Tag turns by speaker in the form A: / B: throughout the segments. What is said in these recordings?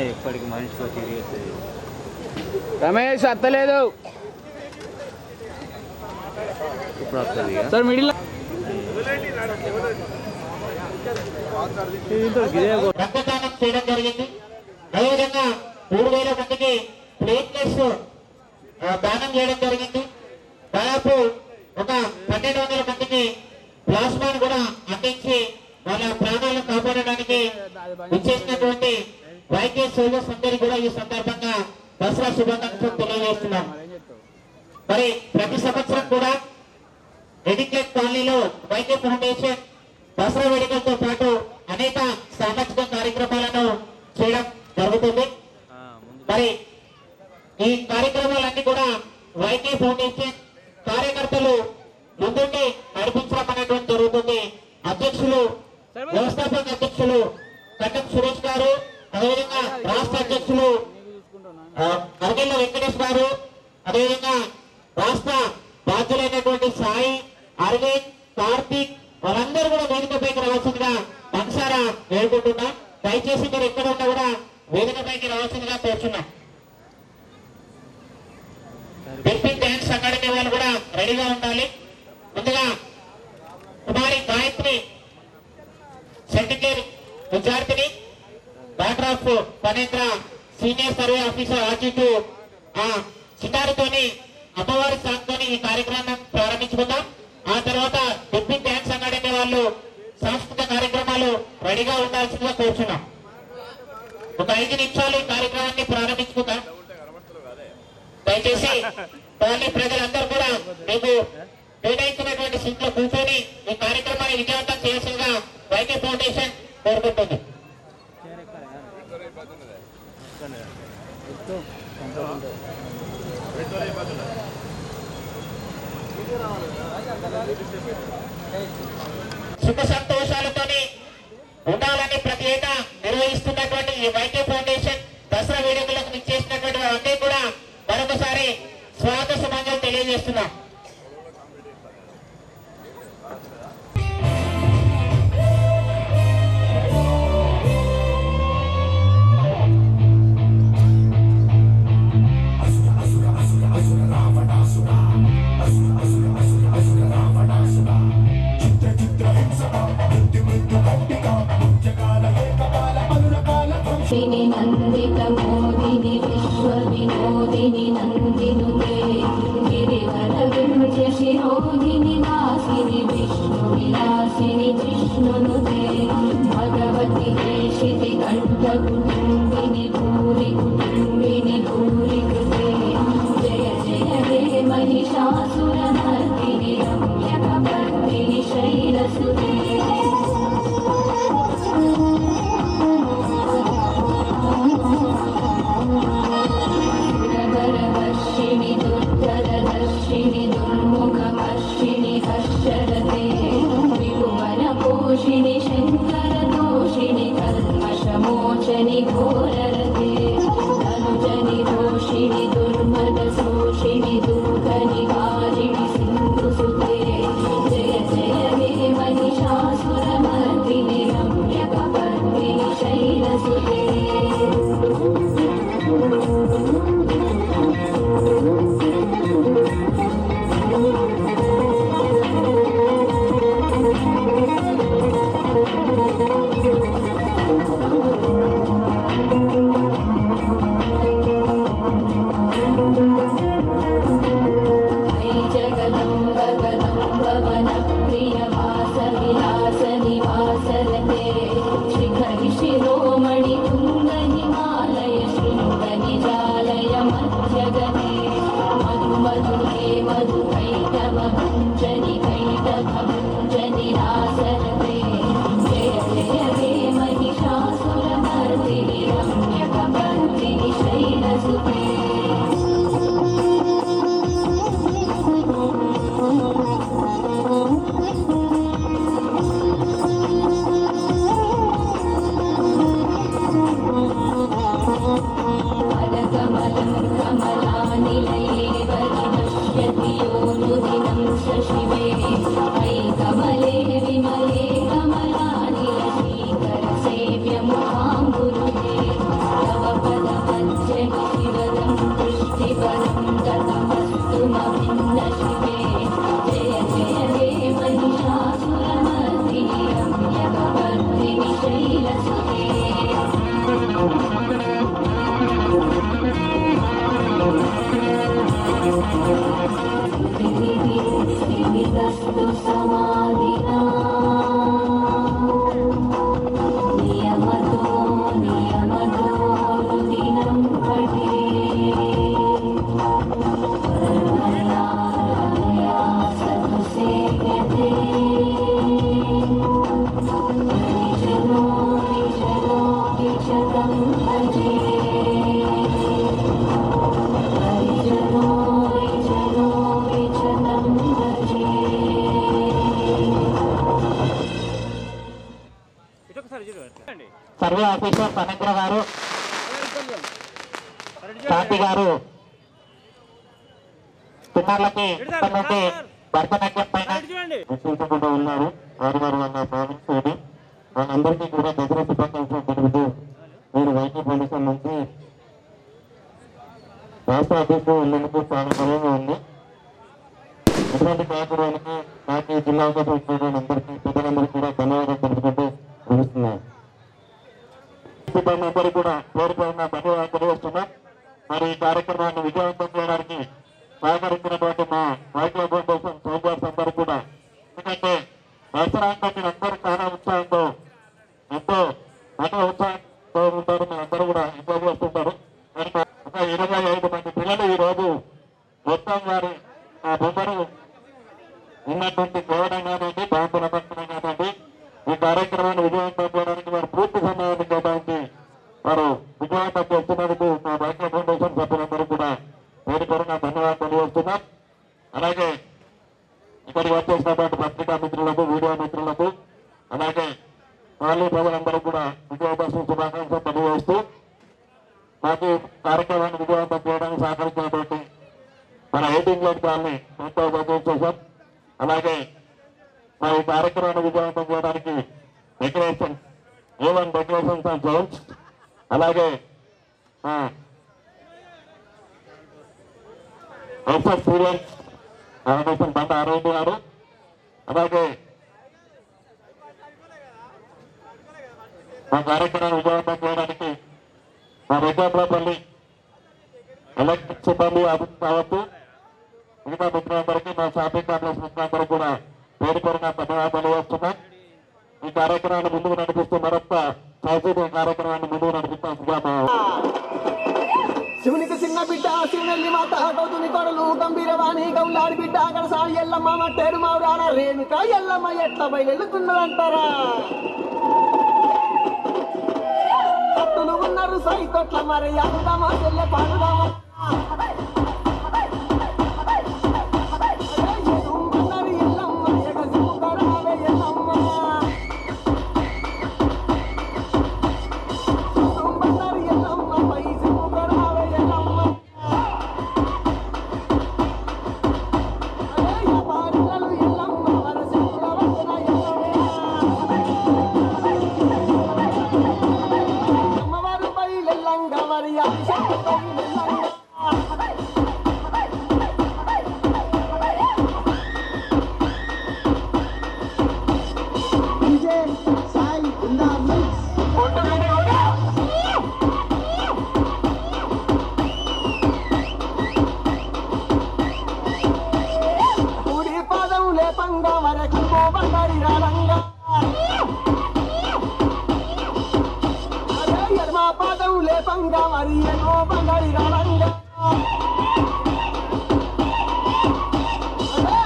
A: ఎప్పటికి మనిషితో తిరిగి
B: రమేష్ అత్తలేదు
A: ఇప్పుడు వస్తుంది
B: సార్ మిడిల్
C: రక్తదానం చేయడం జరిగింది. అదేవిధంగా 3000 మందికి ప్లేట్లెస్ దానం చేయడం జరిగింది. దాదాపు ఒక 1200 మందికి ప్లాస్మాను కూడా అందించి వాళ్ళ ప్రాణాలను కాపాడడానికి ఇచ్చేసినటువంటి వైద్య సోదరులు అందరికీ కూడా ఈ సందర్భంగా దసరా శుభాకాంక్షలు తెలియజేస్తున్నాం. మరి ప్రతి సంవత్సరం కూడా ఎడిక్లెట్ కాలనీలో వైద్య ఫౌండేషన్ దసరా వేడుకలతో పాటు అనేక సామాజిక కార్యక్రమాలను చేయడం జరుగుతుంది. మరి ఈ కార్యక్రమాలన్నీ కూడా వైద్య ఫౌండేషన్ కార్యకర్తలు ముందుండి నడిపించడం అనేటువంటి జరుగుతుంది. అధ్యక్షులు వ్యవస్థాపక అధ్యక్షులు కట్టం సురేష్ గారు, అదేవిధంగా రాష్ట్ర అధ్యక్షులు అరగెల్ల వెంకటేష్ గారు, అదేవిధంగా రాష్ట్ర బాధ్యులైనటువంటి సాయి, అరవింద్, కార్తీక్ వాళ్ళందరూ కూడా వేదికపైకి రావాల్సిందిగా మనసారా వేడుకుంటున్నాం. దయచేసి మీరు ఎక్కడ ఉన్నా కూడా వేదికపైకి రావాల్సిందిగా కోరుచున్నాం. డిప్యూటీ డాన్స్ అకాడమీ వాళ్ళు కూడా రెడీగా ఉండాలి. ముందుగా కుమారి గాయత్రి సెకండ్ ఇయర్ విద్యార్థిని, daughter of Phanendra senior survey officer ఆర్జీటు సితారుతోని అమ్మవారి సాంగ్తోని ఈ కార్యక్రమం ప్రారంభించుకుందాం. ఆ తర్వాత డిప్యూటీ డాన్స్ అకాడమీ వాళ్ళు సాంస్కృతిక కార్యక్రమాలు రెడీగా ఉండాల్సిందిగా కోరుచున్నాం. ఒక 5 నిమిషాలు ఈ కార్యక్రమాన్ని ప్రారంభించుకుందాం. దయచేసి పల్లి ప్రజలందరూ కూడా మీకు కేటాయించినటువంటి సీట్లో కూర్చొని ఈ కార్యక్రమాన్ని విజయవంతం చేయాల్సిందిగా వైద్య ఫౌండేషన్ కోరుకుంటుంది. సుఖ సంతోషాలతోని ఉండాలని ప్రతి ఏటా నిర్వహిస్తున్నటువంటి ఈ వైద్య ఫౌండేషన్ దసరా వేడుకలకు ఇచ్చేసినటువంటి వారందరూ కూడా మరొకసారి స్వాగత సుమంగళం తెలియజేస్తున్నాం.
D: నందిత మోదిని విశ్వ వినోదిని నందినుతే గిరివర విభజ శిరోధిని వాసిని విష్ణు విలాసిని జిష్ణునుతే భగవతి దేశితి కంఠ కుటుంబిని భూరి కుటుంబిని భూరి కృతే జయ జయ హే महिषासुरमर्दिनि रम्यकपर्दिनि शैलसुते सुरवरवर्षिणि दुर्धरदर्शिनि दुर्मुखमर्षिणि हर्षरते विभुवनपोषिणि शङ्करदोषिणि कल्मषमोचनि घोररते धनुजनि रोषिणि दुर्मदशोषिणि दुःखनिवारिणि सिन्धुसुते जय जय हे महिषासुरमर्दिनि रम्यकपर्दिनि शैलसुते
C: శాంతి గారు పిల్లలకి ఇక్కడి నుండి భరతనాట్యం పైన గుర్తించకుండా ఉన్నారు. వారి వల్ల భావించేది వాళ్ళందరికీ కూడా దసరా శుభాకాంక్షలు తెలుపుతూ మీరు వైద్య పొల్యూషన్ నుంచి రాష్ట్ర అధ్యక్షుడు వెళ్ళేందుకు చాలా గర్వంగా ఉంది. ఇటువంటి కార్యక్రమానికి నాకు జిల్లా అవకాశం అందరికీ ప్రజలందరికీ కూడా ధన్యవాదాలు తెలుపుకుంటూ ముగిస్తున్నాను. అందరూ కూడా పేరు పైన ధన్యవాదాలు తెలియజేస్తున్నాం. మరి ఈ కార్యక్రమాన్ని విజయవంతం చేయడానికి సహకరించినటువంటి మా వైద్య ఫౌండేషన్ సోల్జర్స్ అందరూ కూడా, ఎందుకంటే దసరా అంటే అందరూ చాలా ఉత్సాహంతో ఎంతో ఉత్సాహంతో ఉంటారు. మీరందరూ కూడా ఎంజాయ్ చేస్తుంటారు. మరి ఒక 25 మంది పిల్లలు ఈ రోజు మొత్తం వారి బొమ్మరు ఉన్నటువంటి కోవడం కానివ్వండి, బాంబుల పట్టణం కానివ్వండి, ఈ కార్యక్రమాన్ని విజయవంతం చేయడానికి వారు పూర్తి సమయాన్ని కేటాయించి వారు విజయవంతం చేస్తున్నందుకు మా వైద్య ఫౌండేషన్ సభ్యులందరూ కూడా పేరు పేరున ధన్యవాదాలు తెలియజేస్తున్నాం. అలాగే ఇక్కడికి వచ్చేసినటువంటి పత్రికా మిత్రులకు, మీడియా మిత్రులకు, అలాగే కాలనీ ప్రజలందరూ కూడా విజయదశమి శుభాకాంక్షలు తెలియజేస్తూ మాకు కార్యక్రమాన్ని విజయవంతం చేయడానికి సహకరించినటువంటి మన 18 లైట్ కాలనీ ఎంతో చేశాం. అలాగే మా ఈ కార్యక్రమాన్ని విజయవంతం చేయడానికి decoration A1 decorations and Jones, అలాగే SS serials foundation Banda Arogya గారు, అలాగే మా కార్యక్రమాన్ని విజయవంతం చేయడానికి మా వెంకట్రాపల్లి ఎలక్ట్రిక్ సిబ్బంది అభివృద్ధి కావచ్చు, మిగతా మిత్రులందరికీ మా షాపింగ్ కాంప్లెక్స్ మిత్రులందరూ కూడా పేరు పేరున ధన్యవాదాలు వేస్తున్నాం. ఈ కార్యక్రమాన్ని ముందుకు నడిపిస్తూ మరొక సాంస్కృతిక కార్యక్రమాన్ని ముందుకు నడిపిస్తాం.
E: శివునికి చిన్న బిడ్డ శివునల్లి మాత గౌతుని కొడలు గంభీరవాణి గౌలాడి బిడ్డ కడసారి ఎల్లమ్మ మట్టేరు మావురాన రేణుక ఎల్లమ్మ ఎట్ల బయలుతున్నదంటారా. కట్టులు ఉన్నారు సైకొట్ల మరి అందుదామా చెల్లె పాడుదామా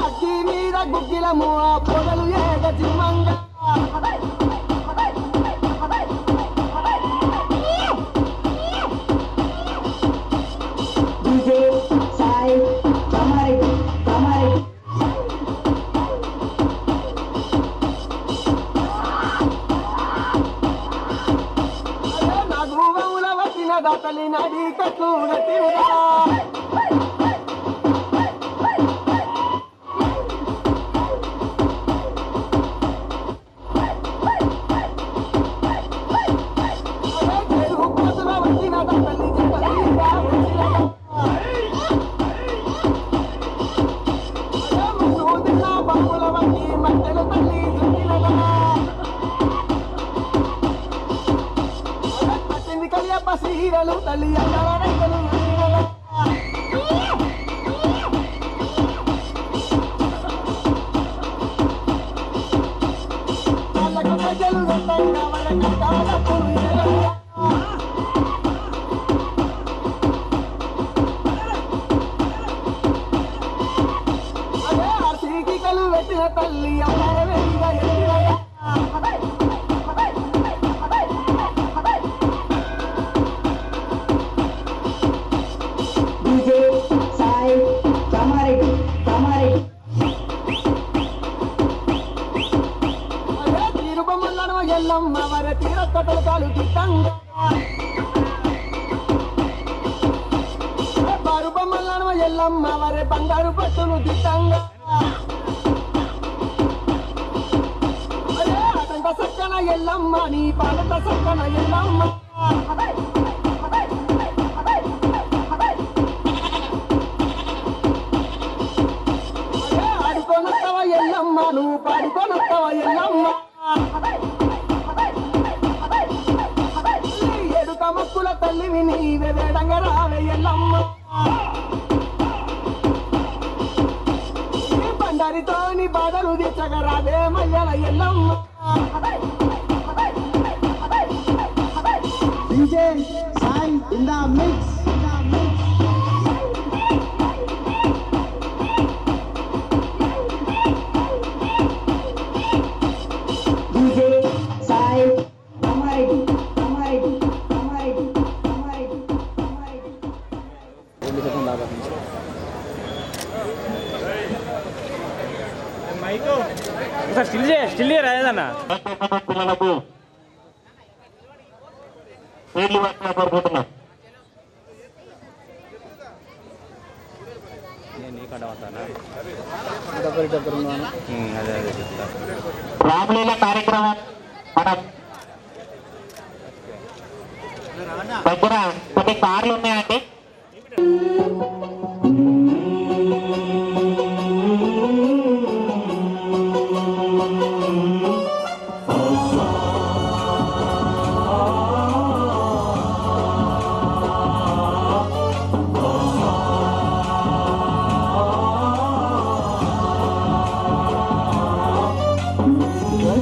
E: అగ్గి మీద గుగ్గిలము ఆ పొగలు ఏగ జిమ్మంగా తల్లి నడి కట్లు తిరుగా సీరలు తల్లి రైతులు ప్రజలు అదే ఆర్సీకలు పెట్టిన తల్లి వెలిగా ఎల్లమ్మ వర తీర కట్టలు ఎల్లమ్మ వరే బంగారు పట్టును దిట్టంగా అదంత సక్కన ఎల్లమ్మ నీ పాలత సక్కన ఎల్లమ్మ ఆడుకోనొస్తావా ఎల్లమ్మ నువ్వు పాడుకోనొస్తావా ఎల్లమ్మ ఎడుక మక్కుల తల్లివి నీవే వేడంగా రావే ఎల్లమ్మ బండారితోని బాధలు తీర్చగా రావే మయ్యల Yellamma DJ Sai in the mix. DJ Sai, Amari.
B: స్టిల్ రాయదన్నా
C: పిల్లలకు పేర్లు పట్టిన కోరుకుంటున్నాం.
A: నేను నీకంట వస్తానా
B: అదే అదే చెప్తా.
C: రామలీల కార్యక్రమం మనం దగ్గర కొన్ని కార్లు ఉన్నాయండి.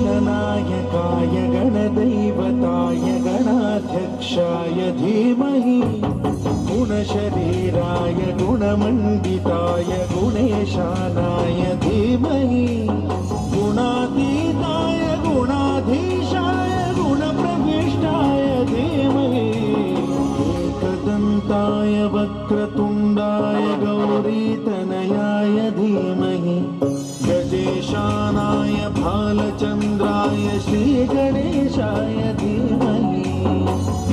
F: गणनायकाय गणदैवताय गणाध्यक्षाय धीमहि गुणशरीराय गुणमण्डिताय गुणेशानाय धीमहि गुणातीताय गुणाधीशाय गुणप्रविष्टाय धीमहि एकदन्ताय वक्रतुण्डाय गौरीतनयाय धीमहि गजेशानाय भालचन्द्राय श्रीगणेशाय धीमहि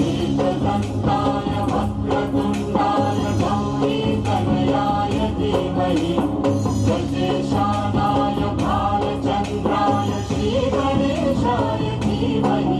F: एकदन्ताय वक्रतुण्डाय गौरीतनयाय धीमहि गजेशानाय भालचन्द्राय श्रीगणेशाय धीमहि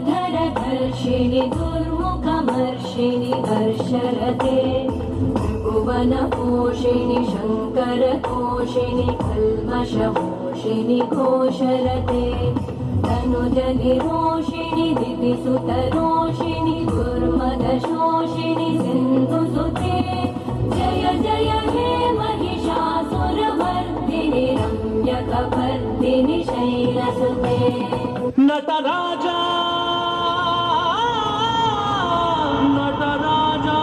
D: दुर्धरधर्षिणि दुर्मुखमर्षिणि हर्षरते त्रिभुवनपोषिणि शङ्करतोषिणि कल्मषमोषिणि घोषरते तनुजनिरोषिणि दितिसुतरोषिणि दुर्मदशोषिणि सिन्धुसुते जय जय हे महिषासुरमर्दिनि रम्यकपर्दिनि शैलसुते
F: नटराजा नटराजा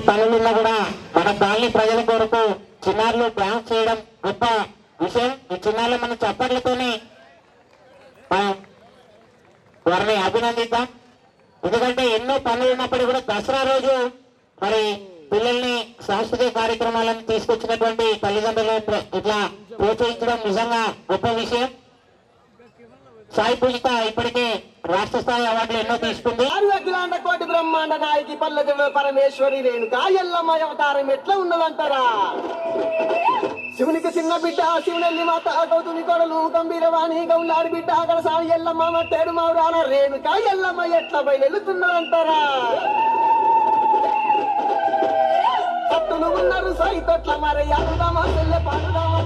C: పనులున్నా కూడా మన కాలనీ ప్రజల కొరకు చిన్నారులు డ్యాన్స్ చేయడం గొప్ప విషయం. ఈ చిన్నారులు మన చప్పట్లతోనే వారిని అభినందిద్దాం. ఎందుకంటే ఎన్నో పనులు ఉన్నప్పటికీ కూడా దసరా రోజు మరి పిల్లల్ని సాంస్కృతిక కార్యక్రమాలను తీసుకొచ్చినటువంటి తల్లిదండ్రులు ఇట్లా ప్రోత్సహించడం నిజంగా గొప్ప విషయం. సాయి పూజిత ఇప్పటికే రాష్ట్ర స్థాయి అవార్డులు ఎన్నో తీసుకుంది.
E: అఖిలాండ కోటి బ్రహ్మాండ నాయకి పల్లెటూరు పరమేశ్వరి రేణుక ఎల్లమ్మ అవతారం ఎట్లా ఉన్నదంటారా? శివునికి చిన్న బిడ్డ శివునెల్లి మాత గౌతుని కొడలు గంభీరవాణి గౌలాడి బిడ్డ కడసాని ఎల్లమ్మ మట్టేడు మౌరాన రేణుక ఎల్లమ్మ ఎట్లా బయలుతున్నదంటారా? పట్టులు ఉన్నారు సైతొట్ల మరి అడుదామా చెల్లె పాడుదామా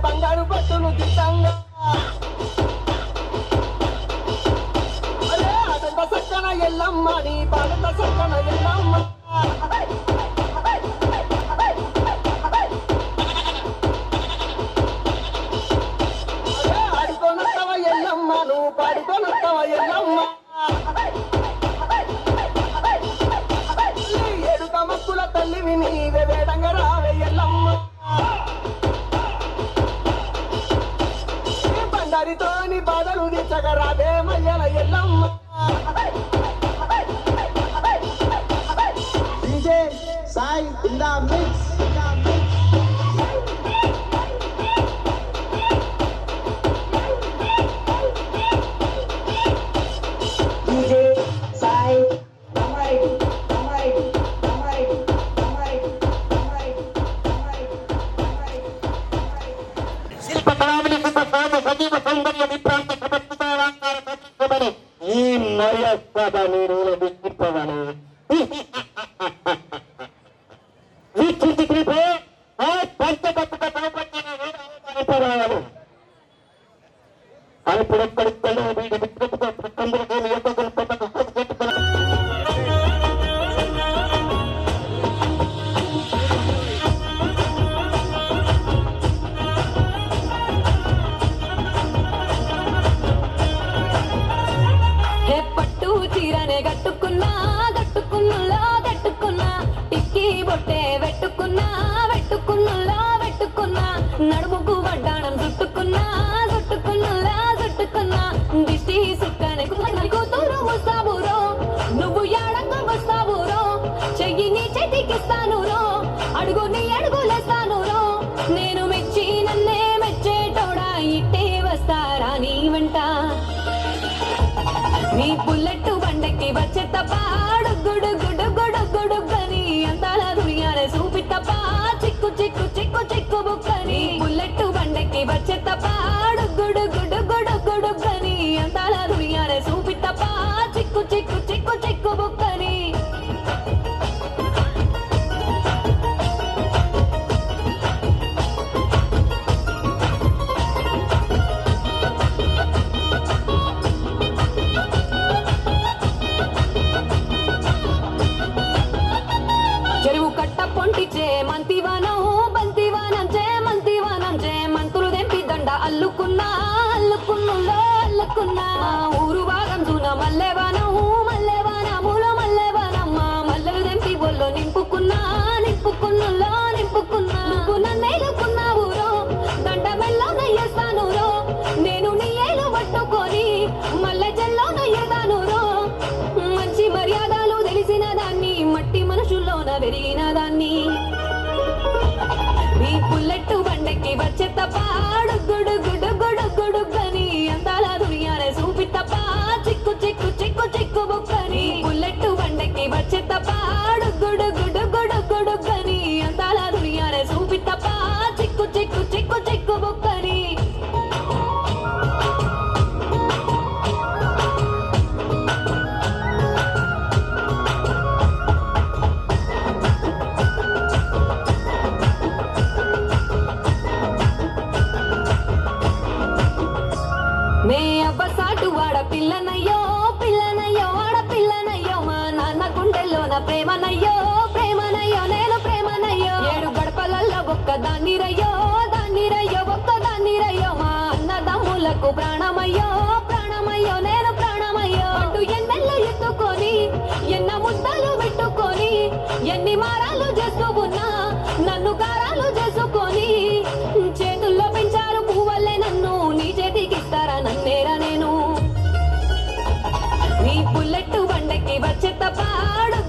E: బంగారు పట్టును దిట్టంగా అదంత సక్కన ఎల్లమ్మ నీ పాదంత సక్కన ఎల్లమ్మ ఆడుకోనొత్తవ ఎల్లమ్మ నువ్వు పాడుకోనొత్తవ ఎల్లమ్మ ఏడుక మక్కుల తల్లివి నీవే వేడంగా రావే ఎల్లమ్మ బండారితోని బాధలు దిచ్చగా రావే మయ్యల Yellamma DJ Sai in the mix
D: దిష్టి సుక్కని కూతురు వస్తావురో నువ్వు ఎడంగా వస్తావురో చెయ్యి నీ చేతికిస్తాను రో అడుగు నీ అడుగులేస్తాను రో నేను మెచ్చి నన్నే మెచ్చేటోడా ఇట్టే వస్తారా నీ వెంట నీ బుల్లెట్ బండకి వచ్చే తప్ప గుడు గుడు గుడు గుడుగని అంతాల దునియానే చూపి తప్ప చిక్కు చిక్కు చిక్కు చిక్కు బుక్కని బుల్లెట్ బండకి వచ్చే తప్ప గుడు గుడు గుడు గుడుగని అంతాల దునియానే చూపి తప్ప చిక్కు చిక్కు చిక్కు చిక్కు బుక్కని చెరువు కట్ట పొంటిచే మంతివానం బంతివానం చే మంతివానం చే మంతులు దెంపి దండ అల్లుకున్నా అల్లుకున్నులో అల్లుకున్నా ఊరు భాగం చూన మల్లెవానం మల్లెవానములో మల్లెవానమ్మ మల్లెలు దెంపి బొల్లో నింపుకున్నా నింపుకున్నులో నింపుకున్నా నువ్వు నన్నేలుకున్నావు రో దండ మెల్లో నయ్యేస్తాను రో నేను నీ ఏలు పట్టుకొని మల్లె జల్లో నయ్యేదాను రో మంచి మర్యాదలు తెలిసిన దాన్ని మట్టి మనుషుల్లోన పెరిగిన దాన్ని నీ బుల్లెట్ బండకి వచ్చే తప్ప గుడు గుడు గుడు గుడుగని అంతాల దునియానే చూపి తప్ప చిక్కు చిక్కు చిక్కు చిక్కు బుక్కని బుల్లెట్ బండకి వచ్చే తప్ప గుడు గుడు గుడు గుడుగని అంతాల దునియానే చూపి తప్ప చిక్కు చిక్కు చిక్కు చిక్కు బుక్కని నే అబ్బసాటు వాడ పిల్లనయ్యో పిల్లనయ్యో ఆడ పిల్లనయ్యో మా నాన్న గుండెల్లోన ప్రేమనయ్యో ప్రేమనయ్యో నేను ప్రేమనయ్యో 7 గడపలల్లో ఒక్క దాన్ని రయ్యో ఒక్క దాన్ని రయ్యో మా అన్నదమ్ములకు ప్రాణమయ్యో ప్రాణమయ్యో నేను ప్రాణమయ్యో అంటూ ఎన్నెళ్ళు ఎత్తుకొని ఎన్న ముద్దలు పెట్టుకొని ఎన్ని మారాలు చేస్తూ ఉన్నా నన్ను గారాలు చేసుకొని చేతుల్లో పెంచారు పువ్వల్లే నన్ను నీ చేతికిస్తారా నన్నేరా నేను నీ బుల్లెట్ బండకి వచ్చే తప్ప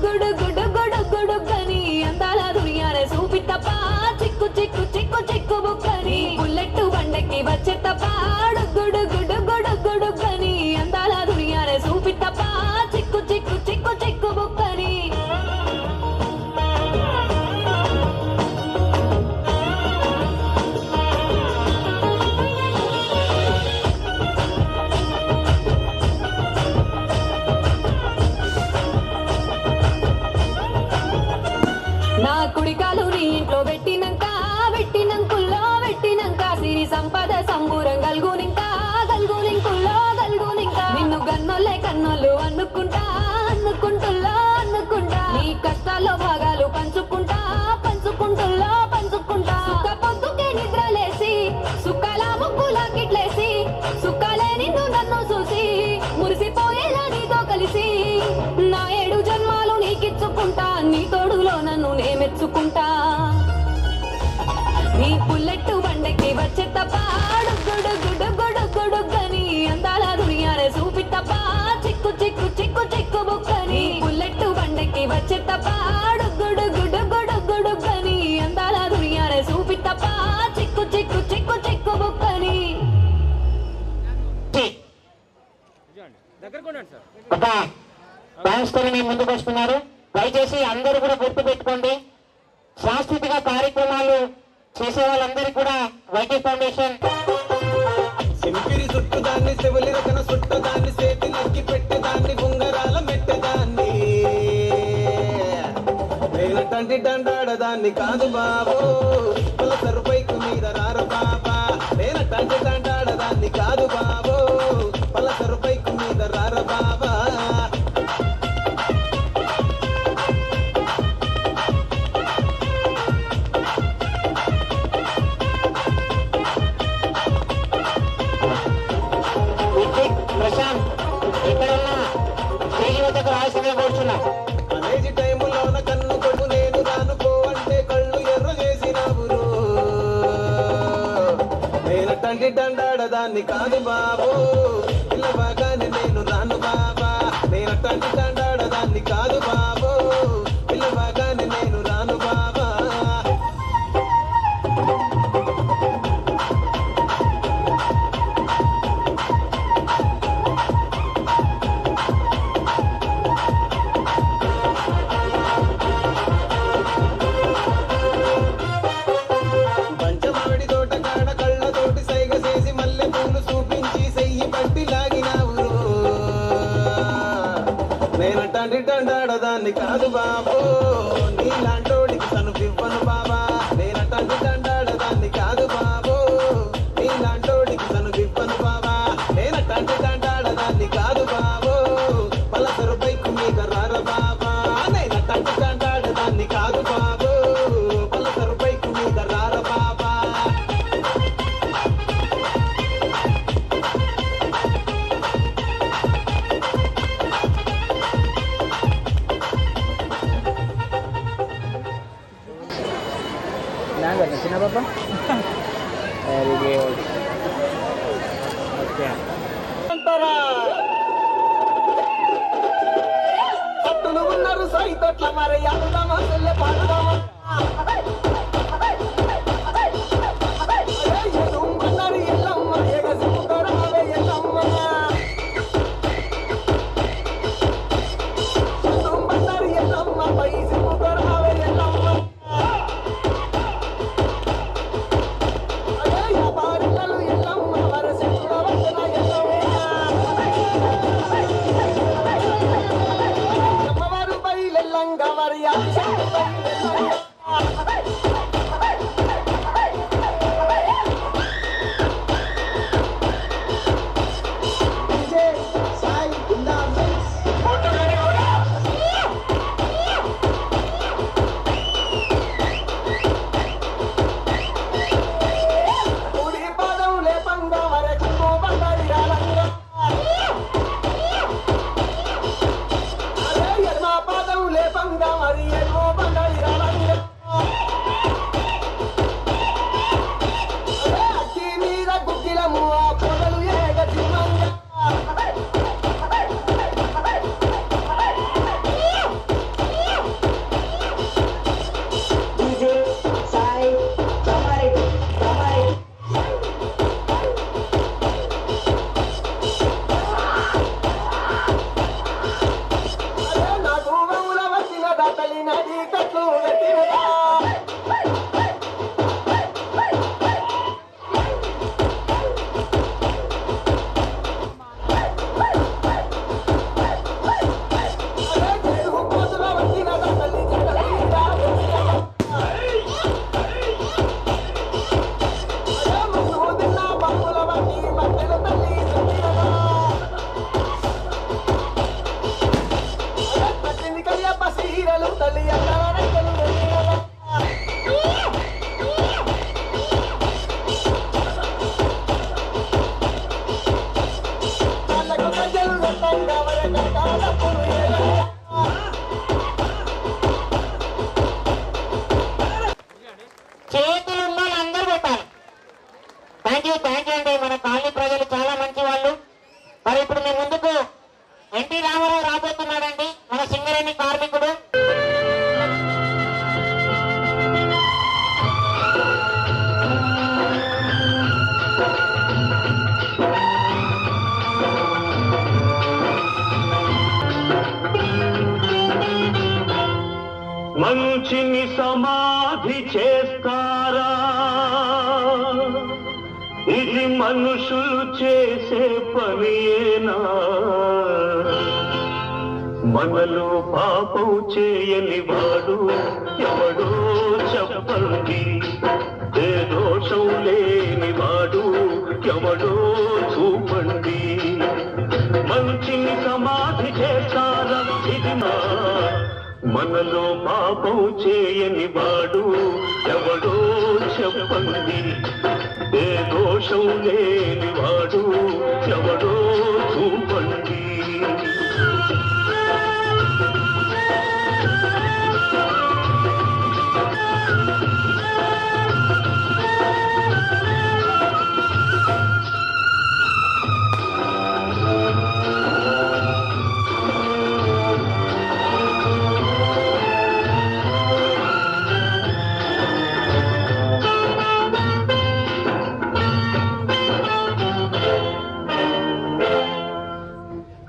D: గుడు గుడు గుడు గుడుగని అందాల దునియానే చూపి తప్ప చిక్కు చిక్కు చిక్కు చిక్కు బుక్కని బుల్లెట్ బండకి వచ్చే తప్ప గుడు గుడు గుడు గుడుగని అందాల దునియానే చూపి తప్ప చిక్కు చిక్కు చిక్కు చిక్కు బుక్కని నా కుడికాలు నీ ఇంట్లో పెట్టినంక సిరి సంపద సంబూరం గల్గునింకా నిన్ను గన్నోళ్ళే కన్నోళ్ళు అనుకుంటా నీ కష్టాల్లో భాగాలు పంచుకుంటా సుఖ పొద్దుకే నిద్రలేసి సుఖాల ముక్కులా కిట్లేసి సుఖాలే నిన్ను నన్ను చూసి మురిసిపోయేలా నీతో కలిసి నా 7 జన్మాలు నీకిచ్చుకుంటా నీ తోడులో నన్ను నే మెచ్చుకుంటా నీ బుల్లెట్ బండకి వచ్చే తప్ప గుడు గుడు గుడు గుడుగని అందాల దునియానే చూపి తప్ప చిక్కు చిక్కు చిక్కు చిక్కు బుక్కని బుల్లెట్ బండకి వచ్చే తప్ప గుడు గుడు గుడు గుడుగని అందాల దునియానే చూపి తప్ప చిక్కు చిక్కు చిక్కు చిక్కు బుక్కని
B: దగ్గర కొనండి సార్
C: ఒక డాన్స్ తో మీ ముందుకు వస్తున్నారు. దయచేసి అందరూ కూడా గుర్తు పెట్టుకోండి, సాంస్కృతిక కార్యక్రమాలు చేసే వాళ్ళందరికీ కూడా వైకే ఫౌండేషన్
E: సింపిరి చుట్టుదాన్ని చెవులి రకన చుట్టదాన్ని చేతి నక్కి పెట్టేదాన్ని ఉంగరాల మెట్టదాన్ని నేనటంటి దండాడదాన్ని కాదు బాబు పులసరు బైకు మీద రారు బాబా నేనటంటి దండాడదాన్ని కాదు బాబు పులసరు బైకు మీద రారు బాబా
C: ప్రశాంత్ ఎక్కడన్నా స్టేజ్ వద్దకు రావాల్సిందిగా కోరుచున్నా.
E: అనేజీ టైములోన కన్ను కొడు నేను రానుకో అంటే కళ్ళు ఎర్ర చేసినావు నేనటంటి దండాడదాన్ని కాదు బాబు నేనటాంటి దండాడదాన్ని కాదు బాబు నీలాంటోడికి తను ఇవ్వను బాబా నేనటాంటి దండాడదాన్ని కాదు బాబు నీలాంటోడికి తను ఇవ్వను బాబా నేనటాంటి దండాడదాన్ని కాదు బాబు పలసరు బైకు మీద రార బాబా నేనటాంటి దండాడదాన్ని కాదు బాబు పలసరు బైకు మీద రార బాబా
B: చిన్న పాప వెరీ గుడ్ ఓకే
E: పట్టులు ఉన్నారు సైతొట్ల మరి అందుదామా చెల్లె పాడుదామా ఎదుమ్మన్నారు ఎల్లమ్మ ఎగసిపుతరావే ఎల్లమ్మ ఎదుమ్మన్నారు ఎల్లమ్మ పైసిపుతరావే ఎల్లమ్మ పారికలు ఎల్లమ్మ వరసిపుడ వచన ఎల్లమ్మ అమ్మవారు బయలెల్లంగ మరి ఆశలు బయలెల్లంగ కుడి పాదం లేపంగ వరకు బంగాళాలంగ ఎడమ పాదం లేపంగ మరి ఎడమ బంగాళాలంగ అక్కి మీద గుగ్గిలము ఆ పొదలు ఏగ తిమ్మంగ నాకు వౌల వచ్చిన దాతలి నది కట్లు వెతినదా చెరువు కోతుల వచ్చిన దాతలి జగలీరా ముందు తిన్న బాబుల వంటి మధ్యలో తల్లి చెప్తినదా పట్టింది కయ్యప్ప సీరలు తల్లి అక్కలు వాళ్ళకు ప్రజలు వస్తంగా వరకటాల
C: చేతులు ఉన్న అందరూ పెట్టాలి. థ్యాంక్ యూ అండి. మన కాలనీ ప్రజలు చాలా మంచి వాళ్ళు. మరి ఇప్పుడు మీ ముందుకు ఎన్టీ రామారావు రాబోతున్నాడండి, మన సింగరేణి కార్మికుడు.
F: మంచిని సమాధి చేస్తారా ఇది మనుషులు చేసే పనియేనా మనలో పాపం చేయని వాడు ఎవడో చెప్పండి ఏ దోషం లేని వాడు ఎవడో చూపండి మంచిని సమాధి చేస్తారా ఇది మనలో పాపం చేయని వాడు ఎవడో చెప్పండి ఏ దోషం లేని వాడు ఎవడో చూపండి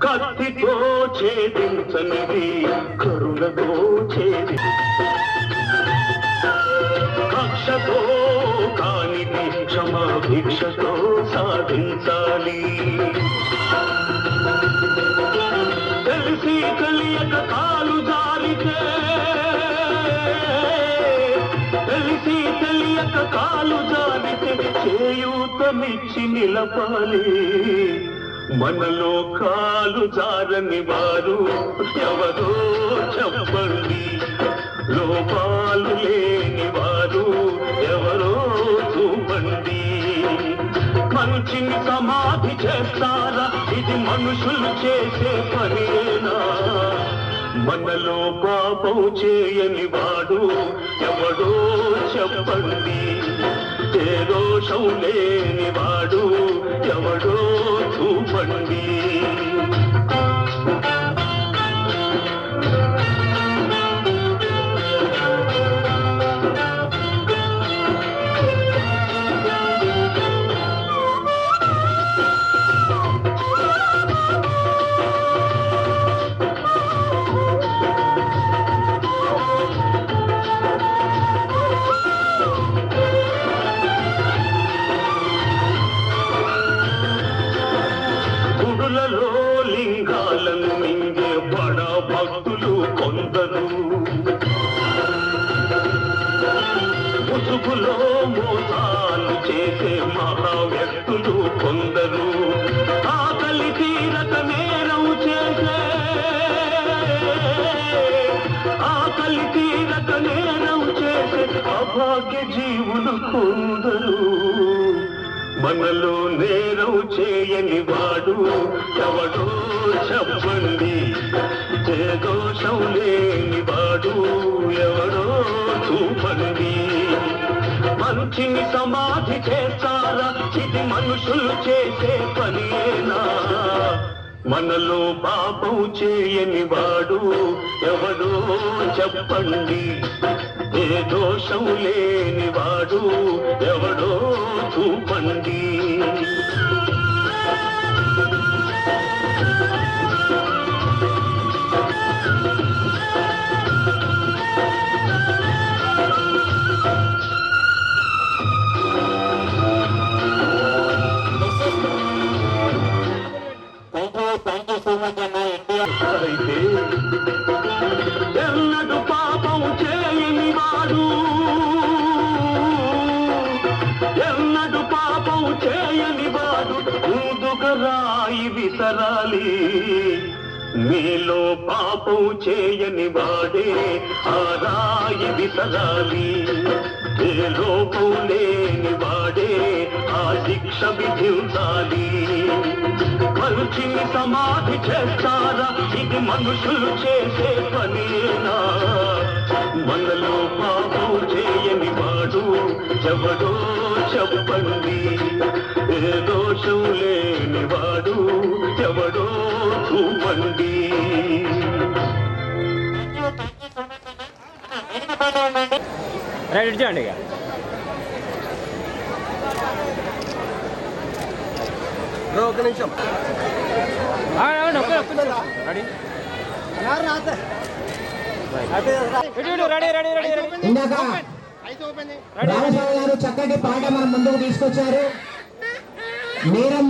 F: కత్తితో ఛేదించనిది కరుణతో ఛేది కక్షతో కానిది క్షమాభిక్షతో సాధించాలి తెలిసి తెలిసి తెలియక కాలు జారితే, తెలిసి తెలియక కాలు జారితే చేయూతనిచ్చి నిలపాలి. మనలో కాలు జారని వారు ఎవరో చెప్పండి, లోపాలు లేని వారు ఎవరో చూపండి. మంచిని సమాధి చేస్తారా? ఇది మనుషులు చేసే పనేనా? మనలో పాపం చేయని వాడు ఎవడో చెప్పండి, ఏ దోషం లేని వాడు ఎవడో చూపండి. గుడులలో లింగాలను మింగే బడ భక్తులు కొందరు, ముసుగులో మోసాలు చేసే మహా వ్యక్తులు కొందరు, ఆకలి తీరక నేరం చేసే, ఆకలి తీరక నేరం చేసే అభాగ్య జీవులు కొందరు. మనలో నేరం చేయని వాడు ఎవడో చెప్పండి, ఏ దోషం లేని వాడు ఎవడో చూపండి. మంచిని సమాధి చేస్తారా? ఇది మనుషులు చేసే పనేనా? మనలో పాపం చేయని వాడు ఎవడో చెప్పండి, ఏ దోషం లేని వాడు ఎవడో చూపండి.
C: థ్యాంక్ యూ సో మచ్ అన్న.
F: అయితే ఎన్నడు పాపం చేయని వాడు, ఎన్నడు పాపం చేయని వాడు ముందుగా రాయి విసరాలి. మీలో పాపం చేయని వాడే ఆ రాయి విసరాలి. ఏ లోపం లేని వాడే ఆ శిక్ష విధించాలి. మంచిని సమాధి చేస్తారా? ఇది మనుషులు చేసే పనేనా? మనలో పాపం చేయని వాడు ఎవడో చెప్పండి, ఏ దోషం లేని వాడు ఎవడో చూపండి.
B: రైట్ ఇచ్చేయండి ఇక.
E: ఒక నిమిషం
B: రెడీ
G: ఇందాక రామస్వామి గారు చక్కటి పాట మన ముందుకు తీసుకొచ్చారు. నేరం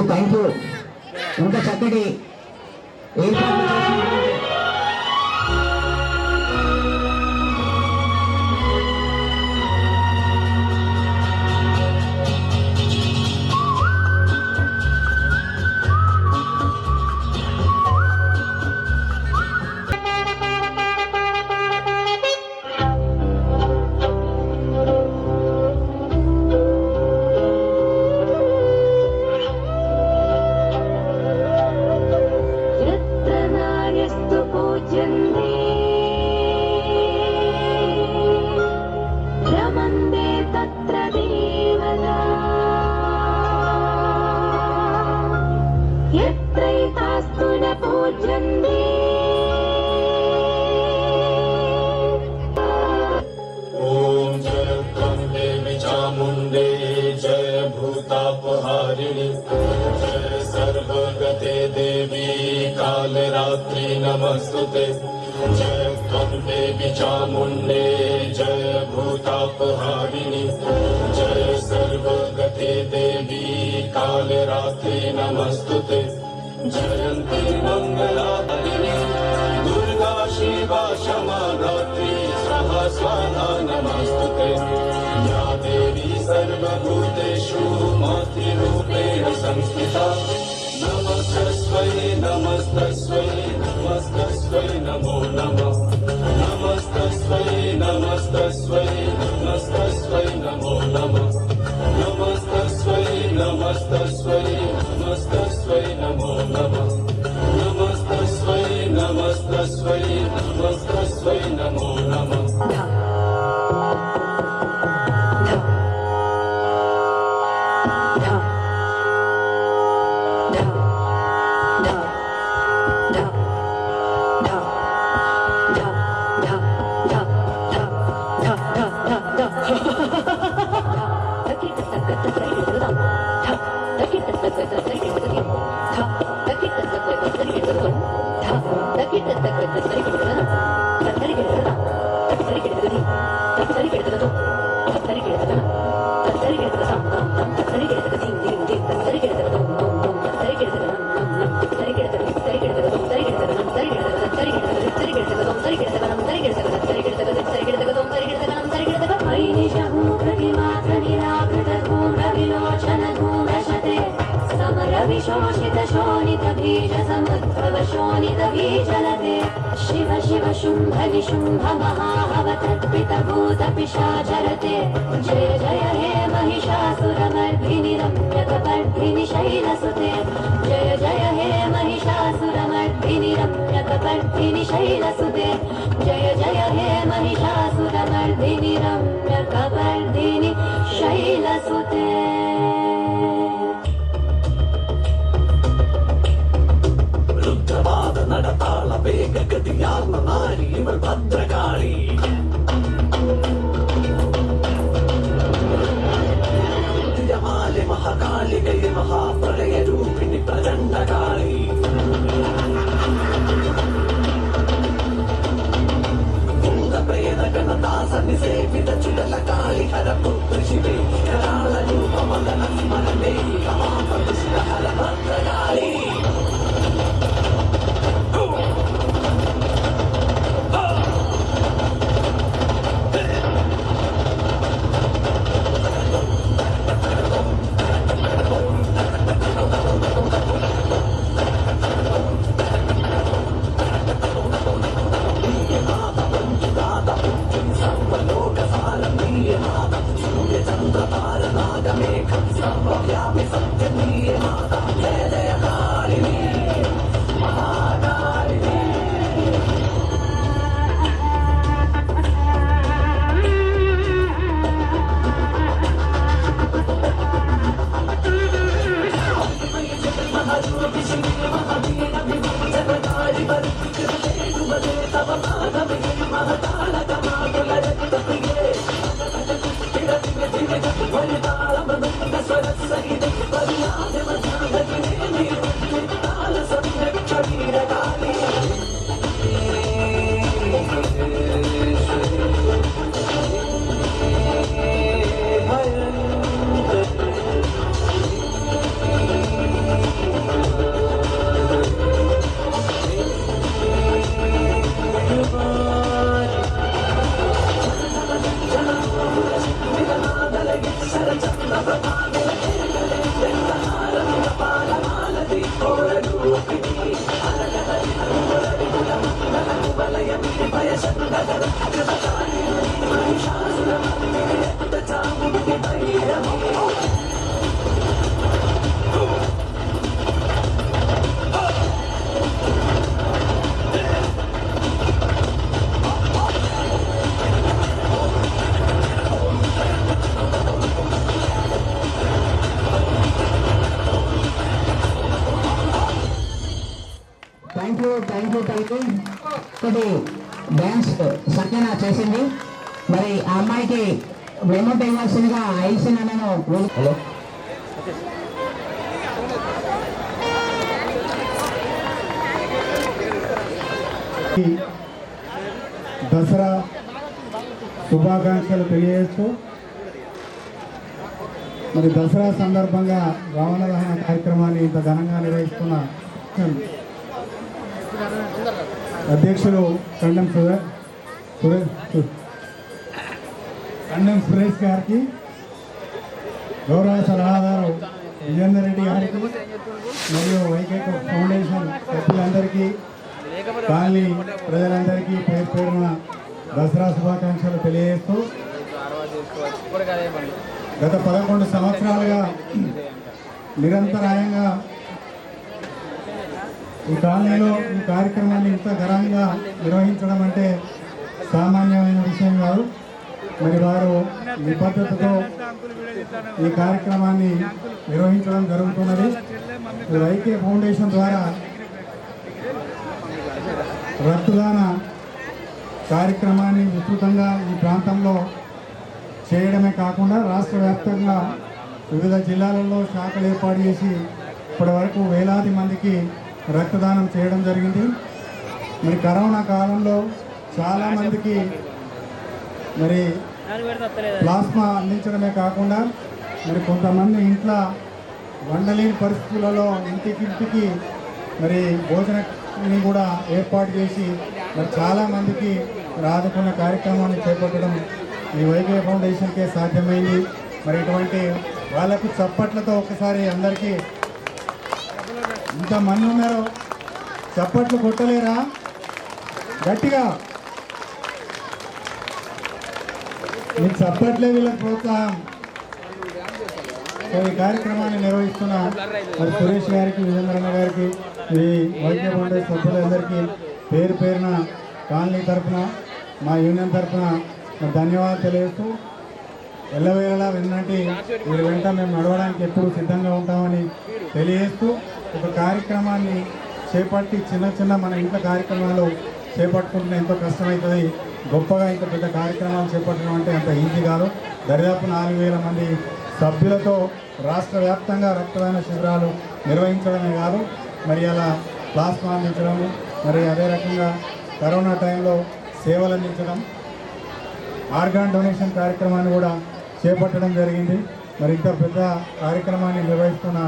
G: థ్యాంక్ యూ. ఇంకా చక్కటి ఏర్పాట్లు చేసినటువంటి
H: कालरात्रि नमस्तुते जय त्वं देवी चामुण्डे जय भूता तापहारिणी जय सर्वगते देवी कालरात्रि नमस्तुते जयन्ती मंगलाधारिणी दुर्गा शिवा क्षमा धात्री स्वाहा स्वाहा नमस्तुते या देवी सर्वभूतेषु मातृरूपेण संस्थिता नमस्तस्मै नमस्तस्मै नमस्तस्मै नमो नमः नमस्तस्मै नमस्तस्मै नमस्तस्मै नमो नमः नमस्तस्मै नमस्तस्मै नमस्तस्मै नमो नमः नमस्तस्मै नमस्तस्मै नमस्तस्मै नमो नमः
D: शिव शिव शुंभ निशुंभ महाहवतर्पितभूतपिशाचरते जय जय हे महिषासुरमर्दिनि रम्यकपर्दिनि शैलसुते जय जय हे महिषासुरमर्दिनि रम्यकपर्दिनि शैलसुते जय जय हे महिषासुरमर्दिनि रम्यकपर्दिनि शैलसुते
F: നടത്താള വേഗഗതിയാർന്ന നാരി ഇവൾ ഭദ്രകാളി യമാലെ മഹാകാളികയെ മഹാപ്രളയ രൂപിണി പ്രചണ്ഡകാളി ഭൂതപ്രേതഗണദാസനി സേവിത ചുടലകാളി ഹരപുത്രി ശിവേ കരാള രൂപമദന സ്മരണേ മഹാപ്രതിഷ്ഠഹര ഭദ്രകാളി
G: ఒకటి డ్యాన్స్ సత్యన చేసింది. మరి ఆ అమ్మాయికి వెమోట్ ఇవ్వాల్సిందిగా ఐసిన నేను హలో
I: దసరా శుభాకాంక్షలు తెలియజేస్తూ మరి దసరా సందర్భంగా రావణ దహన కార్యక్రమాన్ని ఇంత ఘనంగా నిర్వహిస్తున్న అధ్యక్షులు కండం సురేష్ గారికి, గౌరవ సలహాదారు విజేందర్ రెడ్డి గారికి మరియు వైకేక ఫౌండేషన్ సభ్యులందరికీ, కాలనీ ప్రజలందరికీ పేరు పేరున దసరా శుభాకాంక్షలు తెలియజేస్తూ గత 11 సంవత్సరాలుగా నిరంతరాయంగా ఈ కాలనీలో ఈ కార్యక్రమాన్ని ఇంత ఘనంగా నిర్వహించడం అంటే సామాన్యమైన విషయం కాదు. మరి వారు నిబద్ధతతో ఈ కార్యక్రమాన్ని నిర్వహించడం జరుగుతున్నది. వైకే ఫౌండేషన్ ద్వారా రక్తదాన కార్యక్రమాన్ని విస్తృతంగా ఈ ప్రాంతంలో చేయడమే కాకుండా రాష్ట్ర వ్యాప్తంగా వివిధ జిల్లాలలో శాఖలు ఏర్పాటు చేసి ఇప్పటి వరకు వేలాది మందికి రక్తదానం చేయడం జరిగింది. మరి కరోనా కాలంలో చాలామందికి మరి ప్లాస్మా అందించడమే కాకుండా మరి కొంతమంది ఇంట్లో వండలేని పరిస్థితులలో ఇంటికి మరి భోజనాన్ని కూడా ఏర్పాటు చేసి మరి చాలామందికి ఆదుకున్న కార్యక్రమాన్ని చేపట్టడం ఈ వైకే ఫౌండేషన్కే సాధ్యమైంది. మరి ఇటువంటి వాళ్ళకు చప్పట్లతో ఒకసారి అందరికీ ఇంతమంది ఉన్నారు, చప్పట్లు కొట్టలేరా గట్టిగా? మీకు చప్పట్లే వీళ్ళకి ప్రోత్సాహం. సో ఈ కార్యక్రమాన్ని నిర్వహిస్తున్న మరి సురేష్ గారికి, విజేంద్రన్న గారికి, ఈ వైద్య ఫౌండేషన్ సభ్యులందరికీ పేరు పేరున కాలనీ తరఫున, మా యూనియన్ తరఫున ధన్యవాదాలు తెలియజేస్తూ, ఎల్లవేళలా విన్నట్టు వీరి వెంట మేము నడవడానికి ఎప్పుడు సిద్ధంగా ఉంటామని తెలియజేస్తూ, ఒక కార్యక్రమాన్ని చేపట్టి చిన్న మన ఇంట్లో కార్యక్రమాలు చేపట్టుకుంటే ఎంతో కష్టమవుతుంది. గొప్పగా ఇంత పెద్ద కార్యక్రమాలు చేపట్టడం అంటే అంత ఈజీ కాదు. దరిదాపు 4000 మంది సభ్యులతో రాష్ట్ర వ్యాప్తంగా రక్తదాన శిబిరాలు నిర్వహించడమే కాదు, మరి అలా ప్లాస్మా అందించడం, మరి అదే రకంగా కరోనా టైంలో సేవలు అందించడం, ఆర్గాన్ డొనేషన్ కార్యక్రమాన్ని కూడా చేపట్టడం జరిగింది. మరి ఇంత పెద్ద కార్యక్రమాన్ని నిర్వహిస్తున్న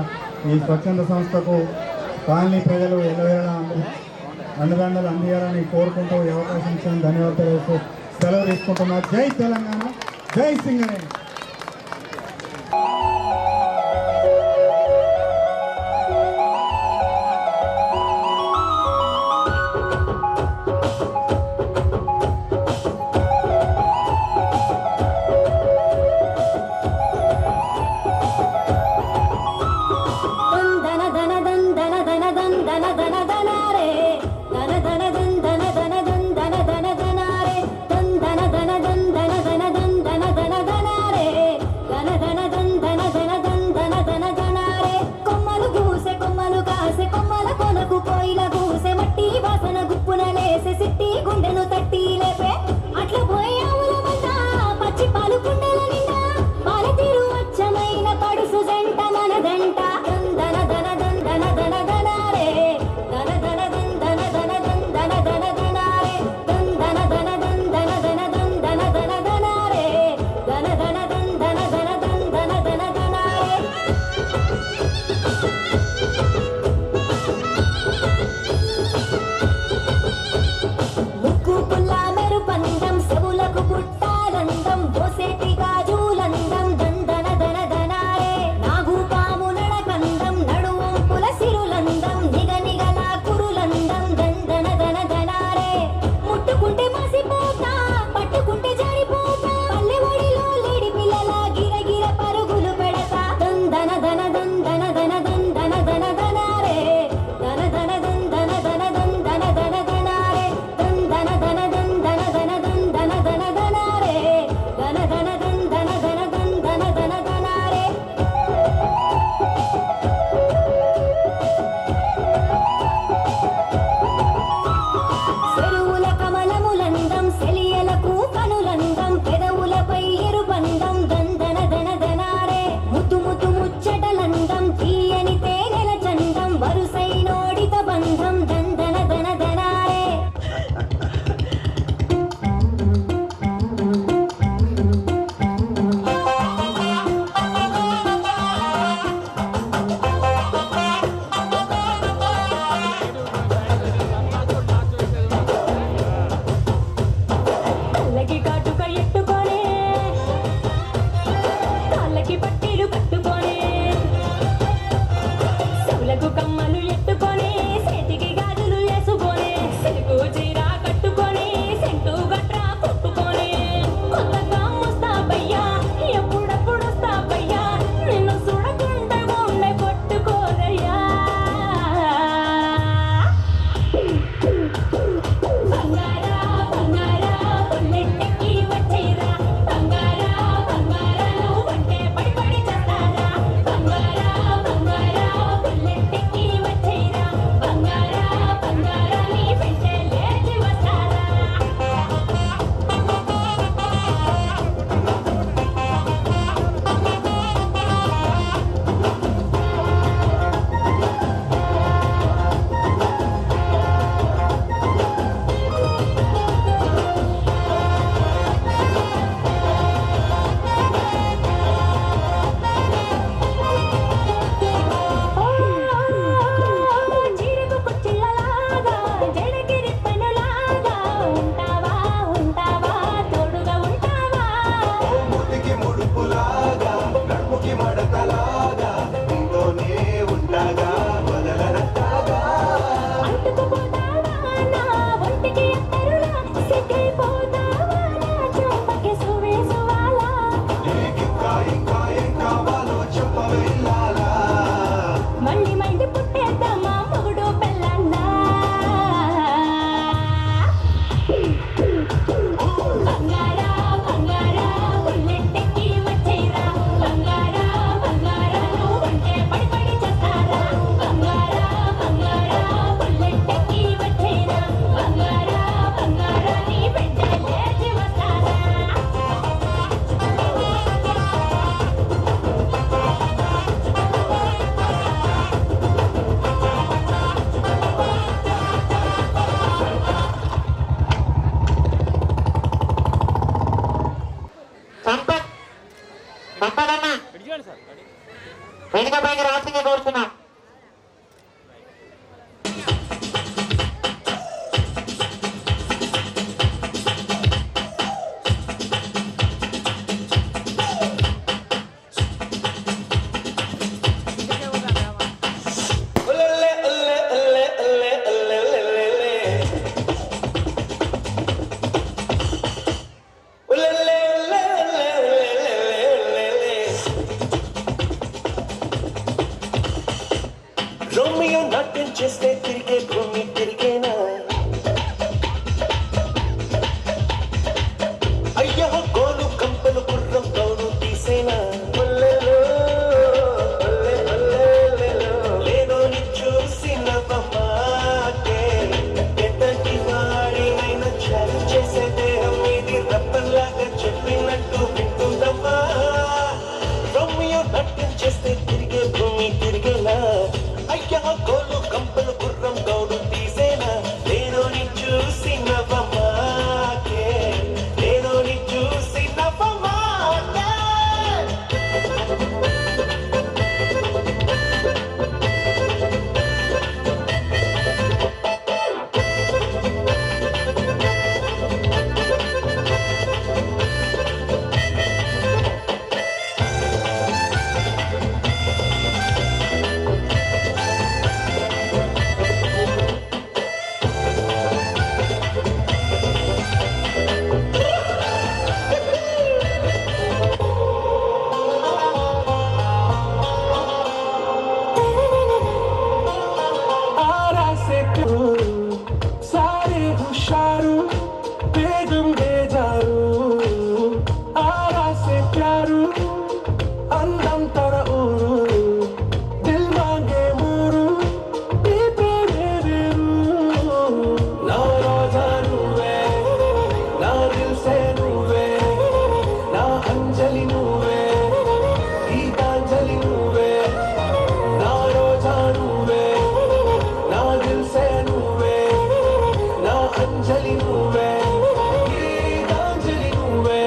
I: ఈ స్వచ్ఛంద సంస్థకు కాలనీ ప్రజలు ఎల్లవేళలా అండదండలు అందియాలని కోరుకుంటూ ఈ అవకాశం ఇచ్చిన ధన్యవాదాలు సెలవు తీసుకుంటున్నారు. జై తెలంగాణ, జై సింగరేణి.
D: ధన ధన ధన ధన ధన ధన ధన ధన ధన ధన ధన రే
C: సంపదన్నా వేదికపైకి రావాల్సిందిగా కోరుతున్నా.
F: రోమియో నాట్యం చేస్తే తిరిగే భూమి తిరిగేనా? అయ్యో గోలు కంపలు గుర్రం గౌను తీసేనా? లేనోని చూసి నవ్వమాకే, ఎంతటి వాడినైనా చాలు చేసే దేహం ఇది రప్పల్లాగా చెప్పినట్టు వింటుందమ్మా. రోమియో నాట్యం చేస్తే తిరిగే భూమి తిరిగేనా? అయ్యా గోలు కంపలు గుర్రం గౌడు తీసేనా? లేనోని చూసి నవ్వమాకే, లేనోని చూసి నవ్వమాకే. सारे होशारू बेगम बेजारू आरा से प्यारू अंदम तर ऊरू दिल मांगे मूरू पीपे मेरे ना रोजा नुवे ना दिल से नुवे ना अंजलि नुवे गीतांजलि नुवे ना रोजा नुवे ना दिल से नुवे ना अंजलि नुवे गीतांजलि नुवे.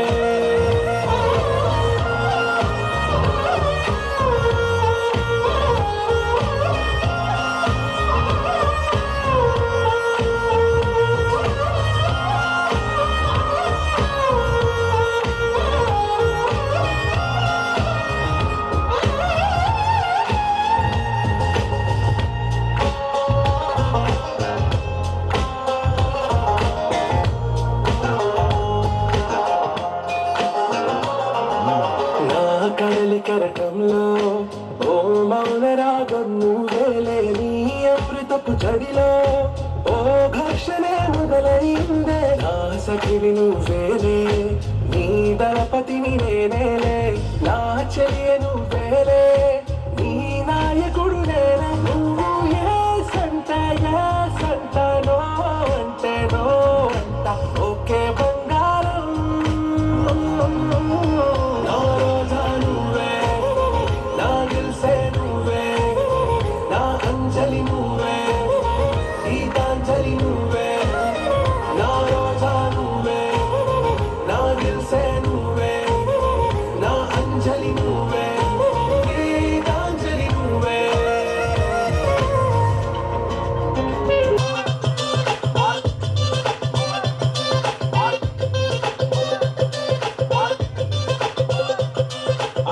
F: నా కడలి కెరటంలో ఓ మౌన రాగం నువ్వేలే, నీ అమృతపు చడిలో ఓ ఘర్షణే మొదలైందే. నా సఖివి నువ్వేలే, నీ దళపతిని నేనేలే, నా చెలియ నువ్వేలే, నీ నాయకుడు నేనే. నువ్వు ఏ సంట నో అంటే నో అంట ఓకే బంగారం. నా రోజా నువ్వే, నా దిల్ సే నువ్వే, నా అంజలి నువ్వే, గీతాంజలి నువ్వే. నా రోజా నువ్వే, నా దిల్ సే నువ్వే, నా అంజలి నువ్వే, గీతాంజలి నువ్వే.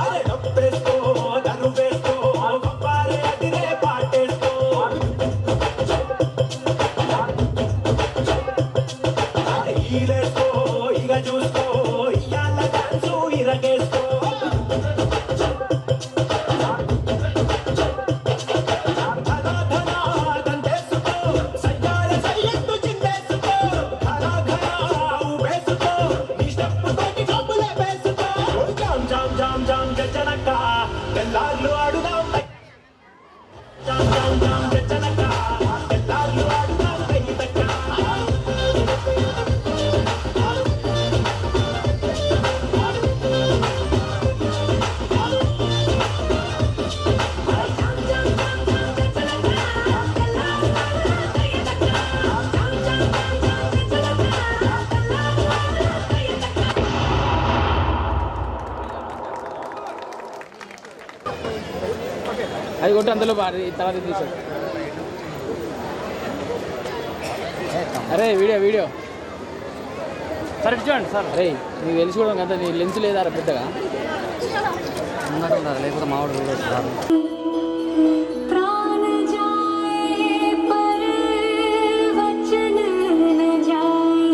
F: అరే నొప్పేస్తో నరువేస్తో గొప్పారే అదిరే పాటేస్తో ఈలేస్తో ఇక చూస్తూ ఇయ్యాల డాన్సు ఇరగేస్తో ధనా ధనా దండేసుకో సయ్యాల సయ్యత్తు చిందేసుకో ధనా ధనా ఊపేసుకో నీ స్టెప్పుతోటి కబ్బులే వేసుకో జామ్ జామ్ జామ్ జామ్ గచ్చనక్క తెల్లార్లు ఆడుదాం జామ్ జామ్ జామ్ గచ్చనక్క తెల్లార్లు ఆడుదాం కయ్యితక్క.
B: అది కొట్టి అందులో తర్వాత తీసాడు. అరే వీడియో సార్ చూడండి సార్. అరే నీకు తెలుసుకోవడం కదా, నీ లెన్స్ లేదా పెద్దగా
A: ఉన్నట్టు లేకపోతే మావాడు చూడొచ్చు.
D: प्राण जाए पर वचन न जाए,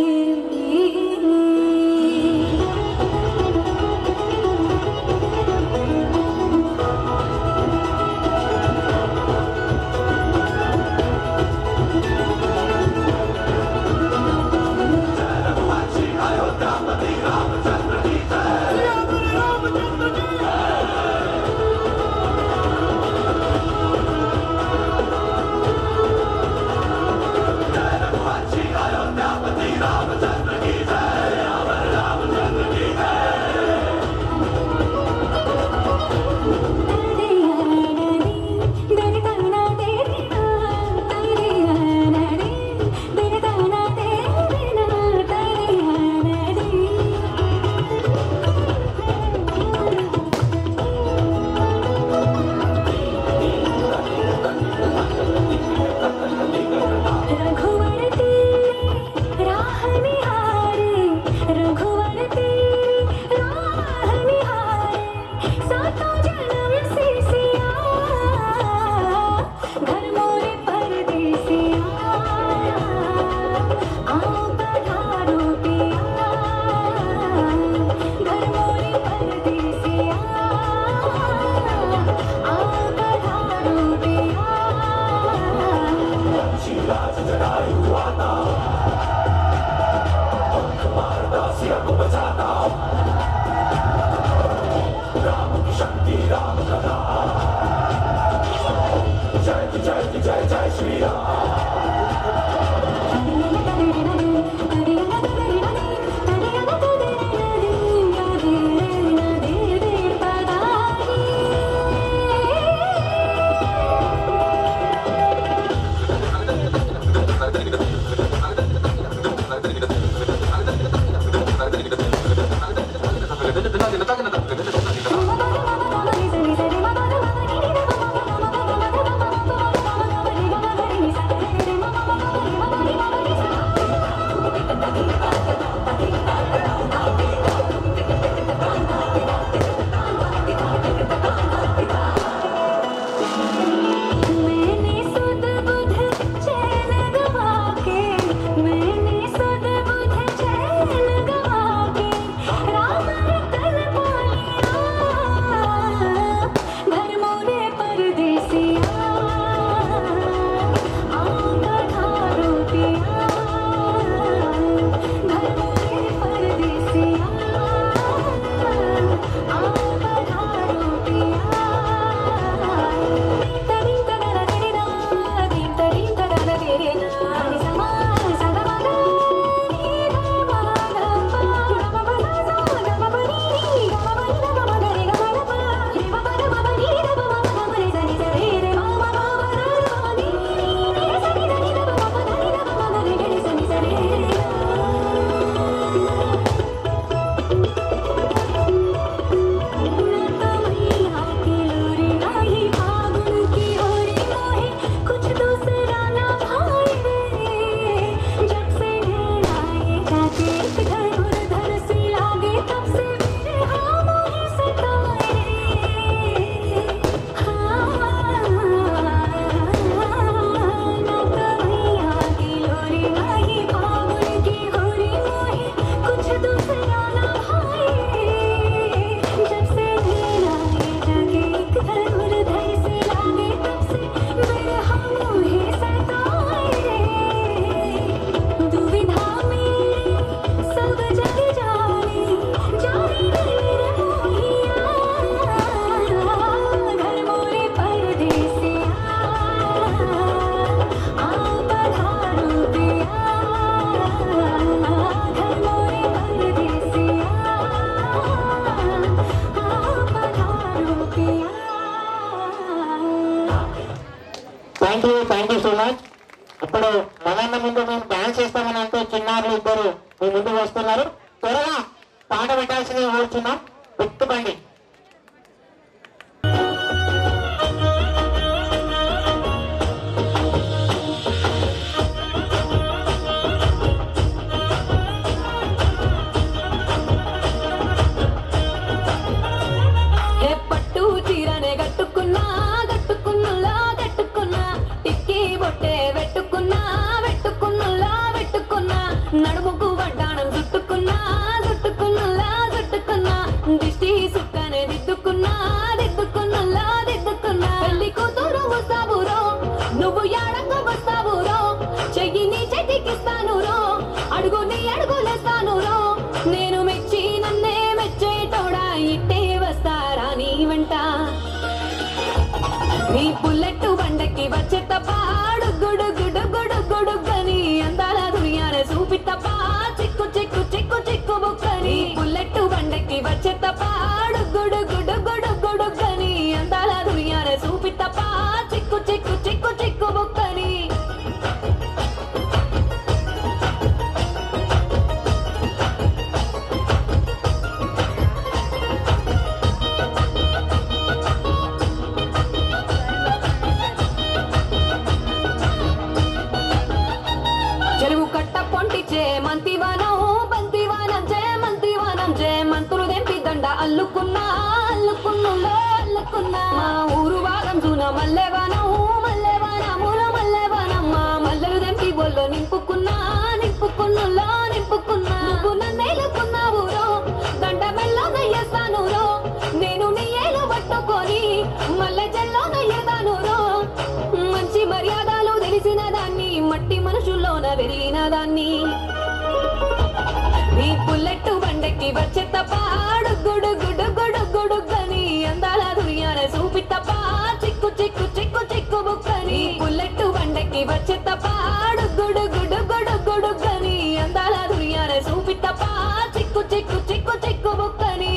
C: థ్యాంక్ యూ సో మచ్. ఇప్పుడు మగన్న ముందు మేము డాన్స్ చేస్తామని అంటూ చిన్నారులు ఇద్దరు మీ ముందుకు వస్తున్నారు. త్వరగా పాట పెట్టాల్సింది కోరుచున్నాం. గుర్తుపండి.
D: దిష్టి సుక్కనే దిద్దుకున్నా పెళ్లి కూతురు వస్తావురో నువ్వు ఎడకు వస్తావురో చెయ్యి నీ చేతికిస్తాను రో అడుగు నీ అడుగులేస్తాను రో నేను మెచ్చి నన్నే మెచ్చేటోడా ఇట్టే వస్తారా నీ వెంట నీ బుల్లెట్ బండకి వచ్చే తప్ప గుడుగని అందాల దునియానే చూపి తప్ప చిక్కు బుక్కని బుల్లెట్ బండకి వచ్చే తప్ప గుడుగని అందాల దునియానే చూపి తప్ప చిక్కు బుక్కని చెరువు కట్ట పొంటిచే మంతివానం చే మంతులు దెంపి దండ అల్లుకున్నా మా ఊరు భాగం జూన మల్లెవానముల మా మల్లెలు దెంపి బొల్లో నింపుకున్నా నువ్వు నన్నేలుకున్నావు రో దండ మెల్లో నయ్యేస్తాను రో నేను నీ ఏలు పట్టుకొని మల్లె జల్లో నయ్యేదాను రో మంచి మర్యాదలు తెలిసిన దాన్ని మట్టి మనుషుల్లోన వెరిగిన దాన్ని నీ బుల్లెట్ బండకి వచ్చే తప్ప గుడుగని అందాల దునియానే చూపి తప్ప చిక్కు బుక్కని బుల్లెట్ బండకి వచ్చే తప్ప గుడుగని అందాల దునియానే చూపి తప్ప చిక్కు బుక్కని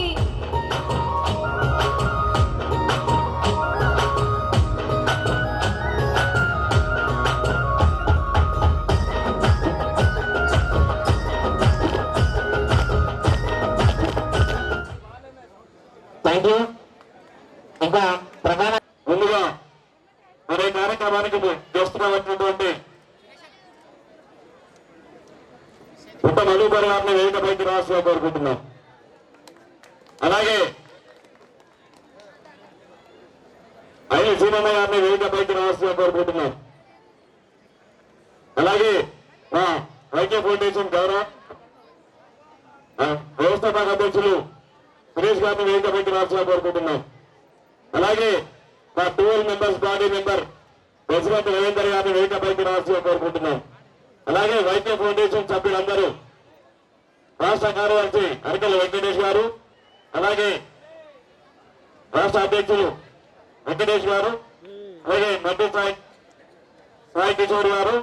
C: థ్యాంక్ యూ. ఇంకా ప్రధాన ముందుగా మరి కార్యక్రమానికి గెస్ట్ గా వచ్చినటువంటి పుట్ట మధుకర్ గారిని వేదికపైకి రావాల్సిగా కోరుకుంటున్నాం. అలాగే ఐఎల్ సీనన్న గారిని వేదికపైకి రావాల్సిగా కోరుకుంటున్నాం. అలాగే మా వైద్య ఫౌండేషన్ గౌరవ వ్యవస్థాపక అధ్యక్షులు సురేష్ గారిని వేదికపైకి రావాల్సిగా కోరుకుంటున్నాం. అలాగే మా 12 members body member president Ravinder గారిని వేదికపైకి రావాల్సిగా కోరుకుంటున్నాం. అలాగే వైద్య ఫౌండేషన్ సభ్యులందరూ రాష్ట్ర కార్యదర్శి అరికల వెంకటేష్ గారు, అలాగే రాష్ట్ర అధ్యక్షులు వెంకటేష్ గారు, అలాగే మధ్య సాయి కిషోర్ గారు,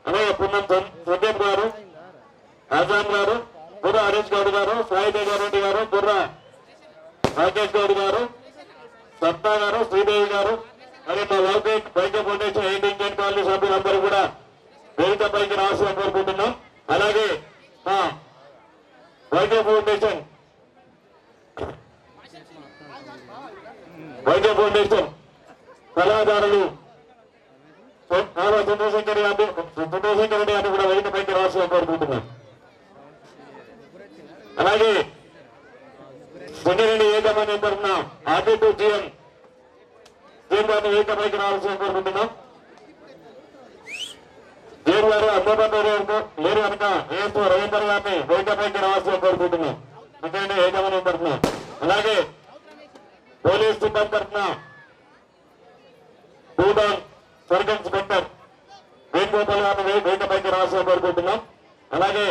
C: అలాగే పున్నం సందీప్ గారు, ఆజాన్ గారు, బుర్ర హరీష్ గౌడ్ గారు, సాయి రెడ్డి గారు, బుర్ర రాకేష్ గౌడ్ గారు, సత్తా గారు, శ్రీదేవి గారు, మరి మా వైద్య ఫౌండేషన్ 18 కాలనీ సభ్యులందరూ కూడా వేదికపైకి రావాల్సిన కోరుకుంటున్నాం. అలాగే మా వైద్య ఫౌండేషన్ సలహాదారులు చంద్రశేఖర్ రెడ్డి గారిని కూడా వేదికపైకి రావాల్సిన కోరుకుంటున్నాం. అలాగే సంగారెడ్డి ఏకమని తరఫున ఆర్టీ2 జీఎం గారిని వేదికపైకి రావాల్సిన కోరుకుంటున్నాం. జేరు గారు అందుబాటులో లేరు కనుక ఏఎస్ఓ రవీందర్ గారిని వేదికపైకి రావాల్సిన కోరుకుంటున్నాం. సంగారెడ్డి ఏకమని తరఫున. అలాగే పోలీస్ సిబ్బంది తరఫున భూటాన్ సర్కిల్ ఇన్స్పెక్టర్ వేణుగోపాల్ గారిని వేదికపైకి రావాల్సిన కోరుకుంటున్నాం. అలాగే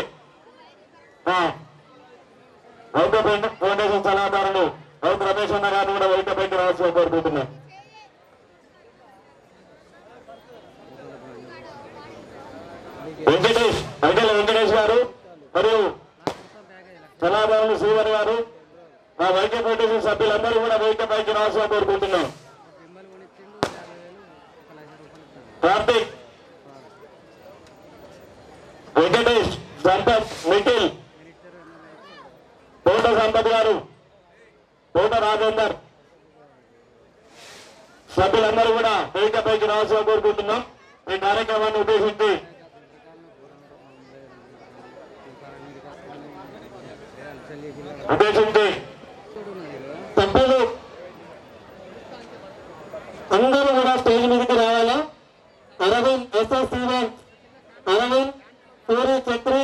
C: వైద్య ఫౌండేషన్ సలహాదారులు వైద్య రమేష్ అన్న గారిని కూడా వేదికపైకి రావాల్సిన కోరుకుంటున్నాం. వెంకటేష్ గారు మరియు సలహాదారులు శ్రీవర్ గారు, మా వైద్య ఫౌండేషన్ సభ్యులందరూ కూడా వేదికపైకి రావాల్సిన కోరుకుంటున్నాం. కార్తీక్, వెంకటేష్, సంపత్, నిఖిల్, తోట సంపత్ గారు, తోట రాజేందర్ సభ్యులందరూ కూడా వేదికపైకి రావాల్సిన కోరుకుంటున్నాం. ఈ కార్యక్రమాన్ని ఉద్దేశించి సభ్యులు అందరూ కూడా స్టేజ్ మీదకి రావాలా. అరవింద్, ఎస్ఎస్ శ్రీరామ్, అరవింద్, పూరి చక్రి,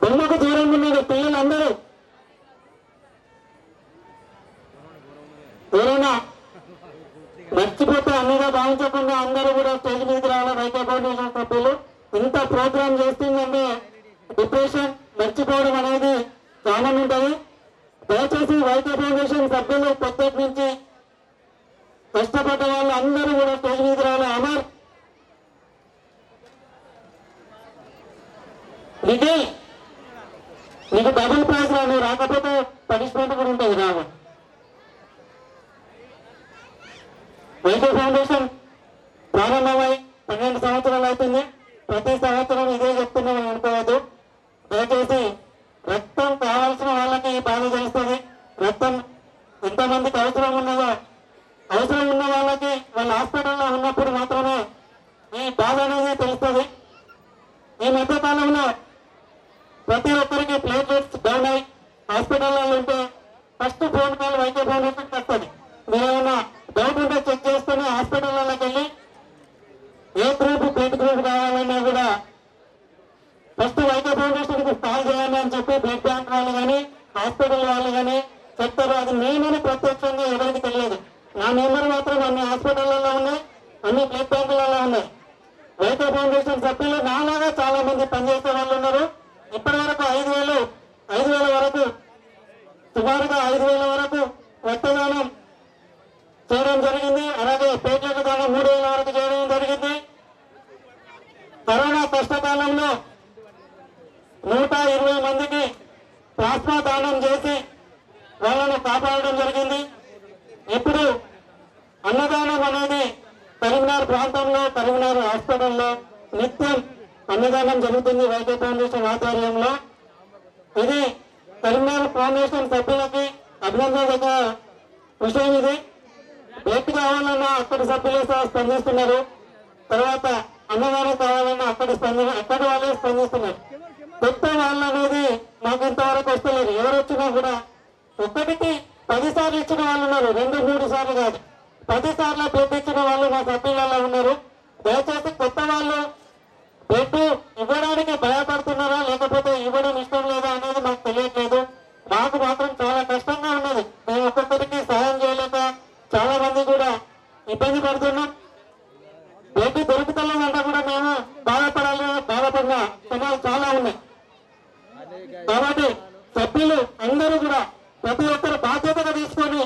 C: బొమ్మకు దూరంగా ఉన్న పిల్లలందరూ విరమించకుండా అందరూ కూడా స్టేజ్ మీదకి రావాలి. వైకే ఫౌండేషన్ సభ్యులు ఇంత ప్రోగ్రామ్ చేస్తుందంటే డిప్రెషన్ మర్చిపోవడం అనేది కామన్ ఉంటుంది. దయచేసి వైకే ఫౌండేషన్ సభ్యులు పొద్దుటి నుంచి కష్టపడ్డ వాళ్ళు అందరూ కూడా స్టేజ్ మీదకి రావాలి. అమర్ నిఖిల్ నీకు డబుల్ ప్రైజ్ రా, నువ్వు రాకపోతే పనిష్మెంట్ కూడా ఉంటుంది. రావు వైకే ఫౌండేషన్ ప్రారంభమై 12 సంవత్సరాలు అవుతుంది. ప్రతి సంవత్సరం ఇదే చెప్తున్నామని అనుకోవద్దు. దయచేసి రక్తం కావాల్సిన వాళ్ళకి బాధ తెలుస్తుంది. రక్తం ఎంతమందికి అవసరం ఉన్నదో, అవసరం ఉన్న వాళ్ళకి వాళ్ళ హాస్పిటల్లో ఉన్నప్పుడు మాత్రమే ఈ బాధ అనేది తెలుస్తుంది. ఈ మధ్య కాలంలో ప్రతి ఒక్కరికి ప్లేట్లెట్స్ డౌన్ అయి హాస్పిటల్లో ఉంటే ఫస్ట్ ఫోన్ కాల్ వైకే ఫౌండేషన్కి వస్తుంది. మీరు ఏమైనా డౌట్ ఉంటే చెక్ చేసుకుని హాస్పిటల్లోకి వెళ్ళి ఏ గ్రూప్ బ్లడ్ గ్రూప్ కావాలన్నా కూడా ఫస్ట్ వైకే ఫౌండేషన్కి కాల్ చేయాలి అని చెప్పి బ్లడ్ బ్యాంక్ వాళ్ళు కానీ హాస్పిటల్ వాళ్ళు కానీ చెప్తారు. అది నేనని ప్రత్యక్షంగా ఎవరికి తెలియదు. నా నెంబర్ మాత్రం అన్ని హాస్పిటల్లో ఉన్నాయి, అన్ని బ్లడ్ బ్యాంకులలో ఉన్నాయి. వైకే ఫౌండేషన్ సభ్యులు నాలాగా చాలా మంది పనిచేసే వాళ్ళు ఉన్నారు. ఇప్పటి వరకు 5,000 వరకు సుమారుగా 5,000 వరకు రక్తదానం చేయడం జరిగింది. అలాగే ప్లేట్లెట్ దానం 3,000 వరకు చేయడం జరిగింది. కరోనా కష్టకాలంలో 120 మందికి ప్లాస్మా దానం చేసి వాళ్ళను కాపాడడం జరిగింది. ఇప్పుడు అన్నదానం అనేది కరీంనగర్ ప్రాంతంలో కరీంనగర్ హాస్పిటల్లో నిత్యం అన్నదానం జరుగుతుంది వైకే ఫౌండేషన్ ఆధ్వర్యంలో. ఇది కరీంనగర్ ఫౌండేషన్ సభ్యులకి అభినందన విషయం. ఇది బ్లడ్ కావాలన్నా అక్కడి సభ్యులే స్పందిస్తున్నారు. తర్వాత అన్నదానం కావాలన్నా అక్కడి వాళ్ళే స్పందిస్తున్నారు. కొత్త వాళ్ళు అనేది మాకు ఇంతవరకు వస్తలేదు. ఎవరు వచ్చినా కూడా 1కి 10 సార్లు ఇచ్చిన వాళ్ళు ఉన్నారు, 2-3 సార్లు కాదు, 10 సార్లు బ్లడ్ ఇచ్చిన వాళ్ళు మా సభ్యులలో ఉన్నారు. దయచేసి కొత్త వాళ్ళు బ్లడ్ ఇవ్వడానికి భయపడుతున్నారా లేకపోతే ఇవ్వడం ఇష్టం లేదా అనేది మాకు తెలియట్లేదు. మాకు మాత్రం చాలా కష్టంగా ఉన్నది. మేము ఒక్కొక్కరికి సహాయం చేయలేక చాలా మంది కూడా ఇబ్బంది పడుతున్నాం. బ్లడ్ దొరుకుతలేదంటే కూడా మేము బాధపడిన సమయాలు చాలా ఉన్నాయి. కాబట్టి సభ్యులు అందరూ కూడా ప్రతి ఒక్కరు బాధ్యతగా తీసుకొని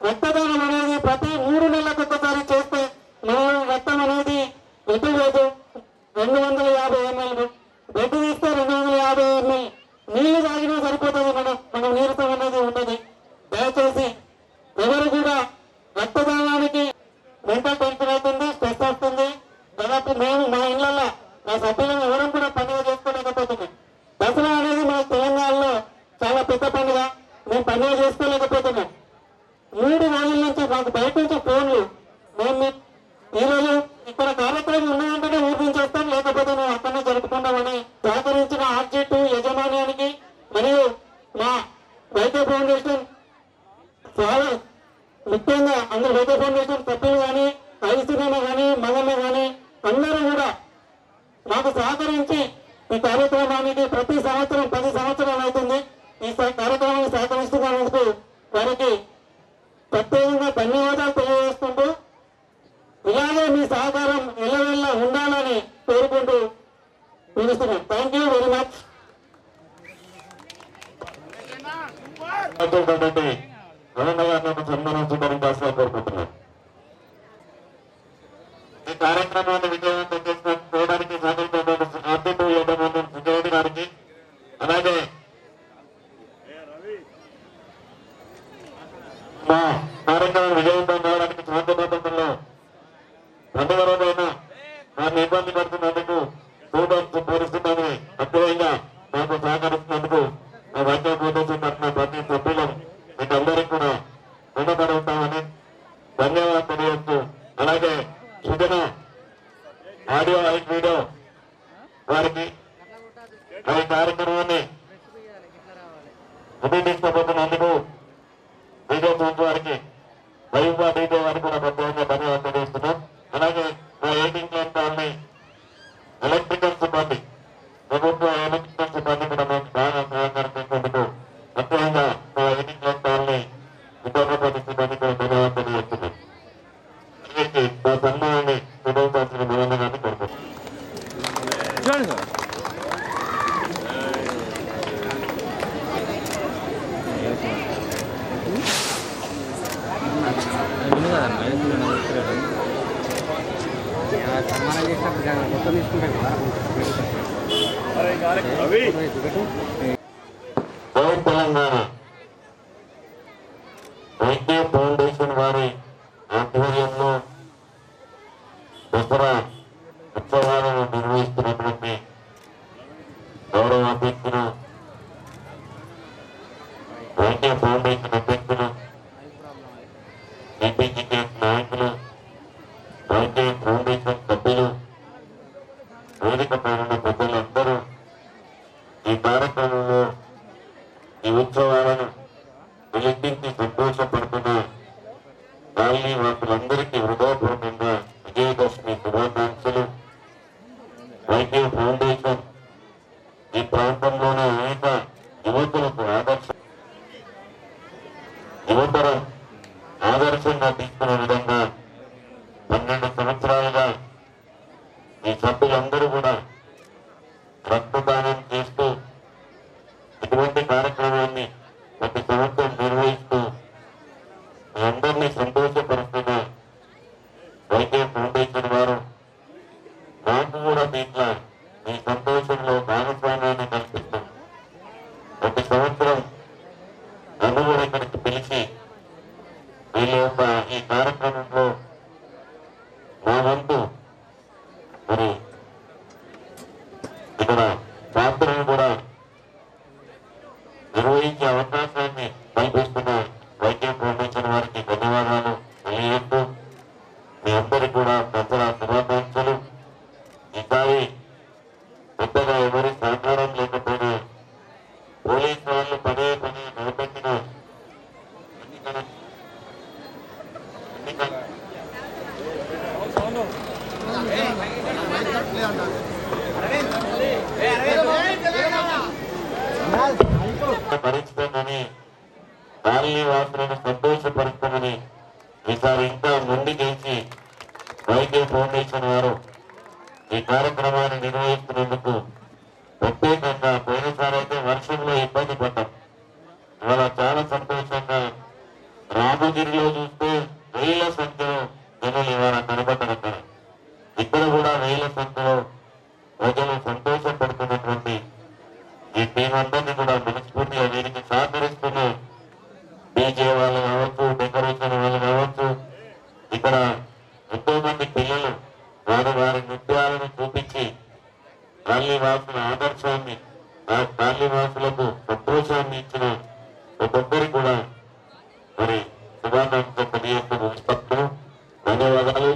C: రక్తదానం అనేది ప్రతి 3 నెలలకు ఒకసారి చేస్తే మన రక్తం అనేది ఎటు లేదు. 250 ml బ్లడ్ తీస్తే 250 ml నీళ్లు తాగినా సరిపోతుంది. మనం నీరసం అనేది ఉంటుంది. దయచేసి ఎవరు కూడా రక్తదానానికి మెంటల్ టెన్షన్ అవుతుంది, స్ట్రెస్ వస్తుంది. దాదాపు మేము మా ఇళ్లలో మా సభ్యులను ఎవరు కూడా పండుగ చేసుకోలేకపోతున్నాం. దసరా అనేది మన తెలంగాణలో చాలా పెద్ద పండుగ. మేము పండుగ చేసుకోలేకపోతున్నాం. 3 రోజుల నుంచి మాకు బయట నుంచి ఫోన్లు, మేము ఈరోజు ఇక్కడ కార్యక్రమం ఉన్నదంటేనే ఊరి నుంచి వస్తాం, లేకపోతే మేము అక్కడనే జరుపుకుంటామని సహకరించిన ఆర్జీ2 యజమాన్యానికి మరియు మా వైకే ఫౌండేషన్ చాలా ముఖ్యంగా అందరూ వైకే ఫౌండేషన్ సభ్యులు కానీ ఐసీనన్న కానీ మగన్న కానీ అందరూ కూడా మాకు సహకరించి ఈ కార్యక్రమానికి ప్రతి సంవత్సరం 10 సంవత్సరాలు అవుతుంది ఈ కార్యక్రమాన్ని సహకరిస్తున్నందుకు వారికి ప్రత్యేకంగా ధన్యవాదాలు తెలియజేసుకుంటూ ఇలాగే మీ సహకారం ఎల్లవెల్ల ఉండాలని కోరుకుంటూ పిలుస్తున్నాం. Thank you very much. కోరుకుంటున్నాం. ఈ కార్యక్రమాన్ని విజయవంతం చేయడానికి ఆర్జీ2 యజమాని సుజయ్ గారికి, అలాగే మా కార్యక్రమం విజయవంతం కావడానికి శాంతిభద్రతల్లో 2వ రోజైనా వారిని ఇబ్బంది పడుతున్నందుకు పూరిస్తుందని అధ్యయంగా మాకు సహకరిస్తున్నందుకు మా వైద్య ఫౌండేషన్ తరఫున ప్రతి సభ్యులు మీకు అందరికీ కూడా రుణపడి ఉంటామని ధన్యవాదాలు తెలియజేస్తూ, అలాగే సృజన ఆడియో వీడియో వారికి ఈ కార్యక్రమాన్ని అభినందించబోతున్నందుకు వీడియో చూసి వారికి వైభవ డీజే వారికి కూడా ప్రత్యేకంగా ధన్యవాదాలు తెలియజేస్తున్నాం. అలాగే మా 18 కాలనీ ఎలక్ట్రికల్ సిబ్బంది, ప్రభుత్వ ఎలక్ట్రికల్ సిబ్బంది కూడా మాకు బాగా సహకరించేందుకు ప్రత్యేకంగా మా 18 కాలనీ ఉద్యోగపతి సిబ్బంది కూడా ధన్యవాదాలు తెలియజేస్తున్నాం. మా సన్మానాన్ని తెలంగాణ వైద్య ఫౌండేషన్ వారి ఆధ్వర్యంలో దసరా ఉత్సవాలను నిర్వహిస్తున్నటువంటి గౌరవ అధ్యక్షులు వైద్య ఫౌండేషన్ అధ్యక్షులు ఏపీజీకేఎస్ నాయకులు వైద్య ఫౌండేషన్ సభ్యులు వేదిక పైన పెద్దలందరూ ఈ కార్యక్రమంలో ఈ ఉత్సవాలను వెలిగించి సంతోషపడుతున్న కాలనీ వాసులందరికీ హృదయపూర్వకంగా విజయదశమి శుభాకాంక్షలు. వైద్య ఫౌండేషన్ ఈ ప్రాంతంలోనే అనేక యువకులకు యువతరం ఆదర్శంగా తీసుకునే విధంగా 12 సంవత్సరాలుగా ఈ సభ్యులందరూ కూడా రక్తదానం చేస్తూ ఇటువంటి కార్యక్రమాన్ని ప్రతి సంవత్సరం నిర్వహిస్తూ అందరినీ సంతోషపరుస్తున్న వైద్య ఫౌండేషన్ వారు నాకు కూడా దీంట్లో ఈ సంతోషంలో భాగస్వామ్యాన్ని కల్పిస్తాం. ప్రతి సంవత్సరం నన్ను కూడా ఇక్కడికి పిలిచి వీళ్ళ యొక్క ఈ కార్యక్రమంలో నా వంతు మరి ఇక్కడ పాత్రను కూడా నిర్వహించే అవకాశాన్ని కల్పిస్తున్న వైద్య ఫౌండేషన్ వారికి ధన్యవాదాలు తెలియజేస్తూ మీ అందరికీ కూడా దసరా శుభాకాంక్షలు. ఈసారి పెద్దగా ఎవరి సహకారం లేకపోయినా పోలీసు వాళ్ళు పదే నిలబెట్టిన భరించుతామని కాలనీ వాసులను సంతోషపరుస్తామని ఈసారి ఇంకా ముందుకేసి వైద్య ఫౌండేషన్ వారు ఈ కార్యక్రమాన్ని నిర్వహిస్తున్నందుకు ప్రత్యేకంగా పోయినసారి అయితే వర్షంలో ఇబ్బంది పడ్డాం. ఇవాళ చాలా సంతోషంగా రామగిరిలో చూస్తే వేల సంఖ్యలో జనులు ఇవాళ కనబడ్డారు. అక్కడ ఇక్కడ కూడా వేల సంఖ్యలో ప్రజలు సంతోషపడుతున్నటువంటి ఈ టీం అందరినీ కూడా మనస్ఫూర్తిగా దీనికి సహకరిస్తున్న డీజే వాళ్ళు కావచ్చు, డెకరేషన్ వాళ్ళు కావచ్చు, ఇక్కడ ఎంతో మంది పిల్లలు వారి నృత్యాలను చూపించి కాళీవాసుల ఆదర్శాన్ని కాళీవాసులకు సంతోషాన్ని ఇచ్చిన ఒక్కొక్కరికి కూడా మరి శుభాకాంక్షలు తెలియజేస్తూ ముగిస్తూ ధన్యవాదాలు.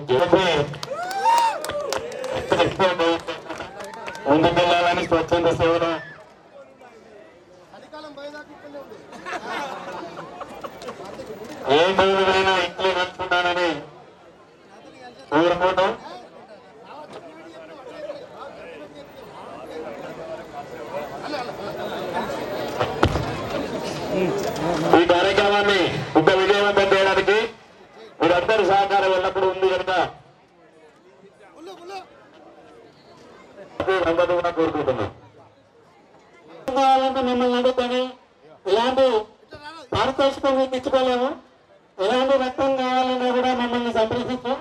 C: ముందుకెళ్ళాలని స్వచ్ఛంద సేవలు ఏ రోజులైనా ఇట్లే నడుచుకుంటానని కోరుకోవటం. ఈ కార్యక్రమాన్ని ఇంత విజయవంతం చేయడానికి మీరందరి సహకారం ఎల్లప్పుడూ ఉంది కనుక అందరూ కూడా కోరుకుంటున్నాం. కావాలంటే మిమ్మల్ని అడుగుతాను, ఇలాంటి పారితోషికం మీకు ఇచ్చుకోలేము. ఎలాంటి రక్తం కావాలన్నా కూడా మమ్మల్ని సంప్రదించు.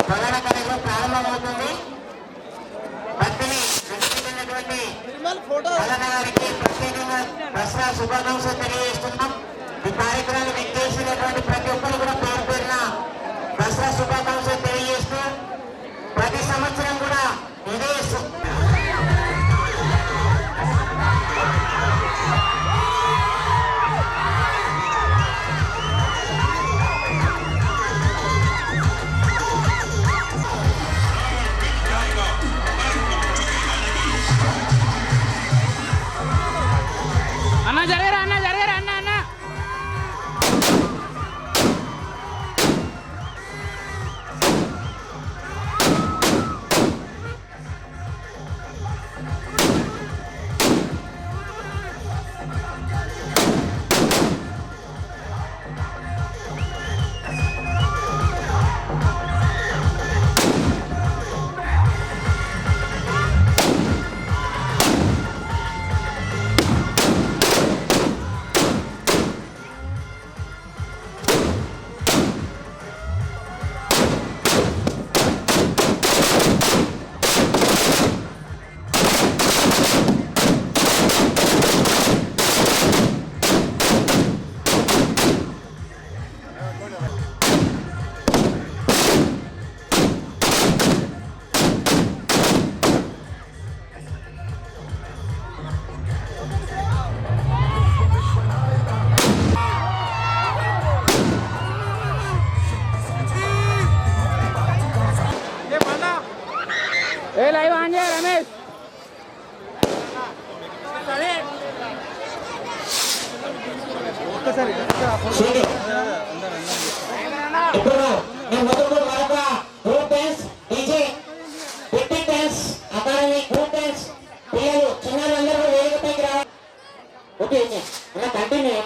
C: ప్రధాన ప్రారంభమవుతుంది. భక్తిని నడిపిస్తున్నటువంటి గారికి ప్రత్యేకంగా దసరా శుభాకాంక్షలు తెలియజేస్తున్నాం. ఈ కార్యక్రమాన్ని విచ్చేసినటువంటి ప్రతి ఒక్కరు కూడా పేరు పేరున దసరా శుభాకాంక్షలు తెలియజేస్తూ ప్రతి సంవత్సరం కూడా ఇదే
B: అన్న జరగరా అన్న జరగరా అన్న అన్న లైవ్ ఆన్ చేయ Ramesh.
C: Group dance DJ fitting dance academy group dance పిల్లలు చిన్నారందరూ వేదికపైకి రావాలి. ఓకే అలా కంటిన్యూ.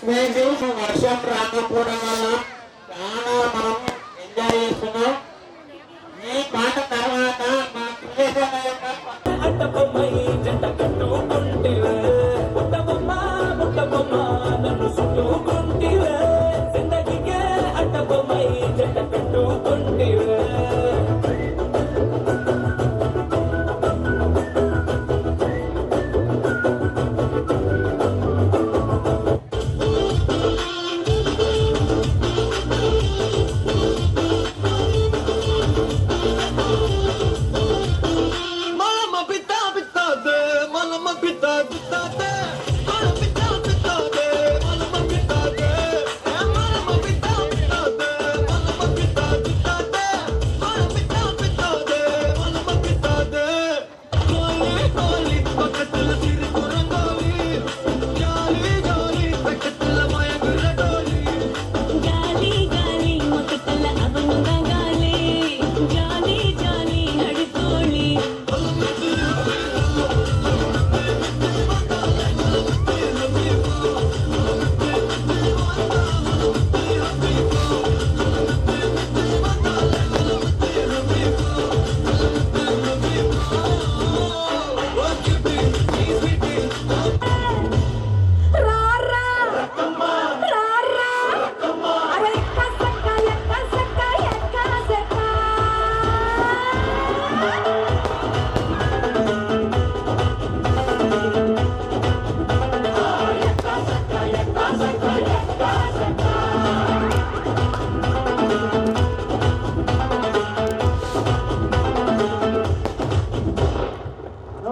C: నేను చూసి వర్షం రాకపోవడం వల్ల చాలా మనం ఎంజాయ్ చేస్తున్నాం. ఈ పాట తర్వాత మా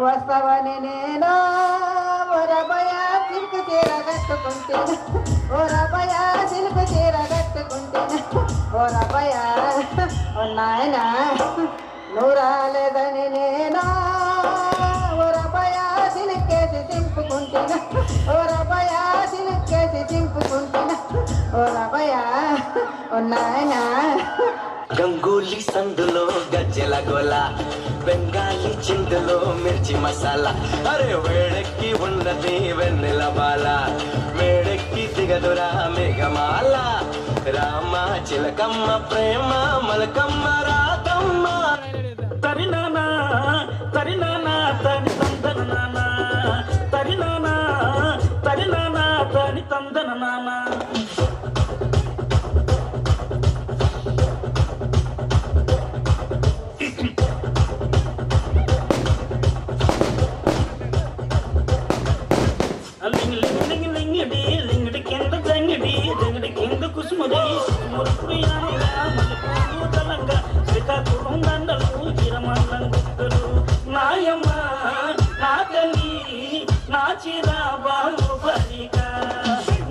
G: వస్తావని నేను ఓరబయ సిల్క్ చీర కట్టుకుంటేను, ఓరబయ సిల్క్ చీర కట్టుకుంటేను, ఓరబయ నాయన నువ్వు రాలేదని నేను ఓరబయ సిల్కేసి చింపుకుంటేను, ఓరబయ సిల్కేసి చింపుకుంటేను, ఓరబయ నాయన.
F: గంగూలీ సందులో గజ్జెల గోల, బెంగాలీ చిందులో మిర్చి మసాలా. అరే వేడెక్కి ఉన్నది వెన్నెల బాల, వేడెక్కి దిగదురా మేఘమాల. రామ చిలకమ్మ ప్రేమ మలకమ్మ రాకమ్మ. తరినానా తరినానా తని తందన నానా, తరినానా తరినానా తని తందన నానా. నాయమ్మ నా తల్లి నా చిరా బాలు బలిక,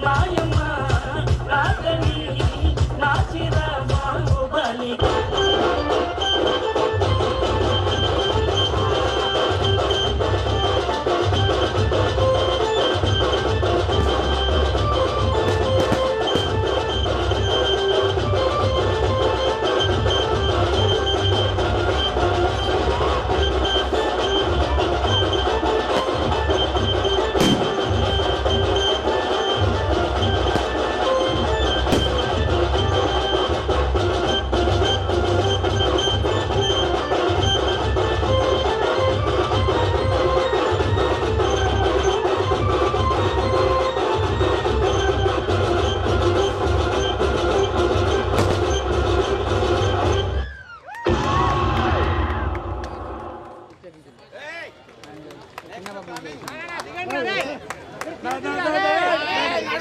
F: నాయమ్మ నా తల్లి నా చిరా బాలు బలిక.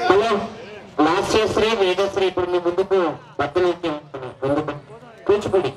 C: హలో విశ్వశ్రీ వేదశ్రీ ఇప్పుడు మీ ముందుకు భక్తులకి ముందుకు కూచిపూడి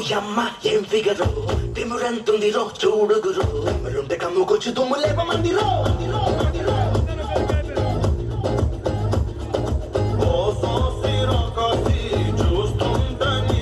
F: యమ్మ ఏం ఫిగరు తిమురంతుందిరో చూడుగురు మరుంటే కమ్ముకొచ్చి దుమ్ము లేపమందిరో ఓ సోసిరో కాసి చూస్తుంటని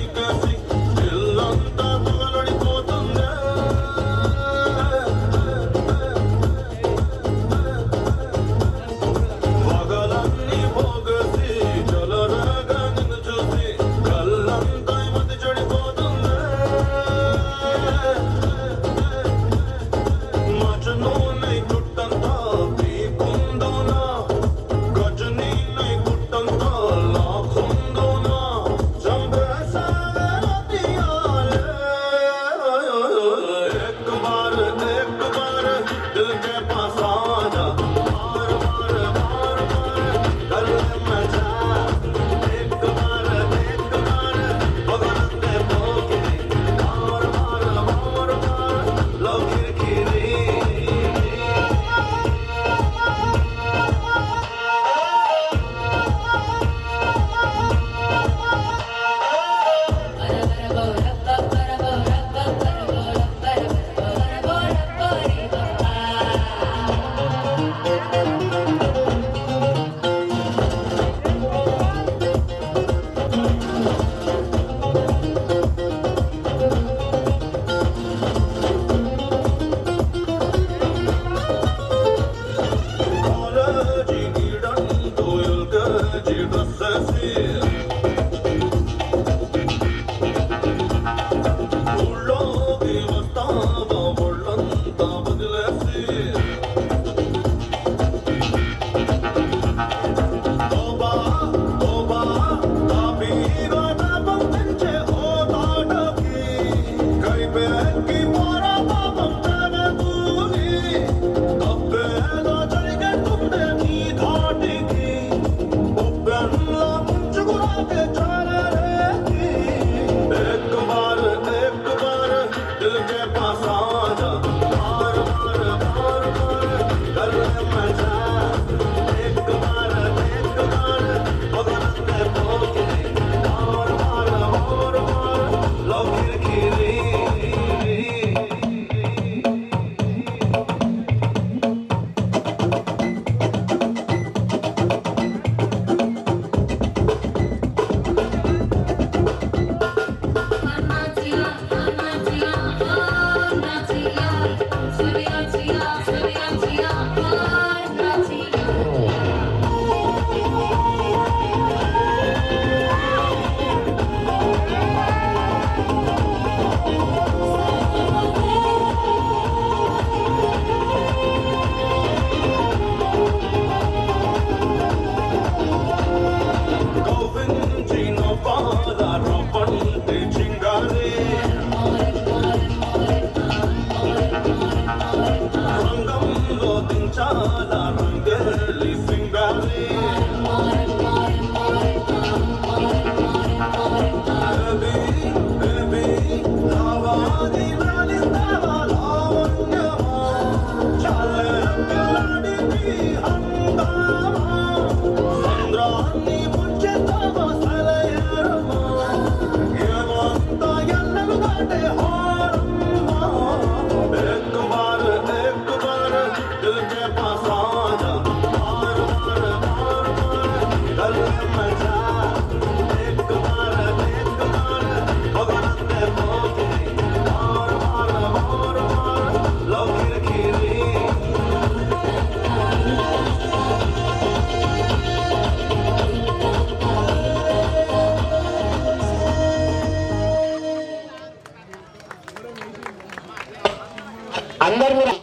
C: అందరూ కూడా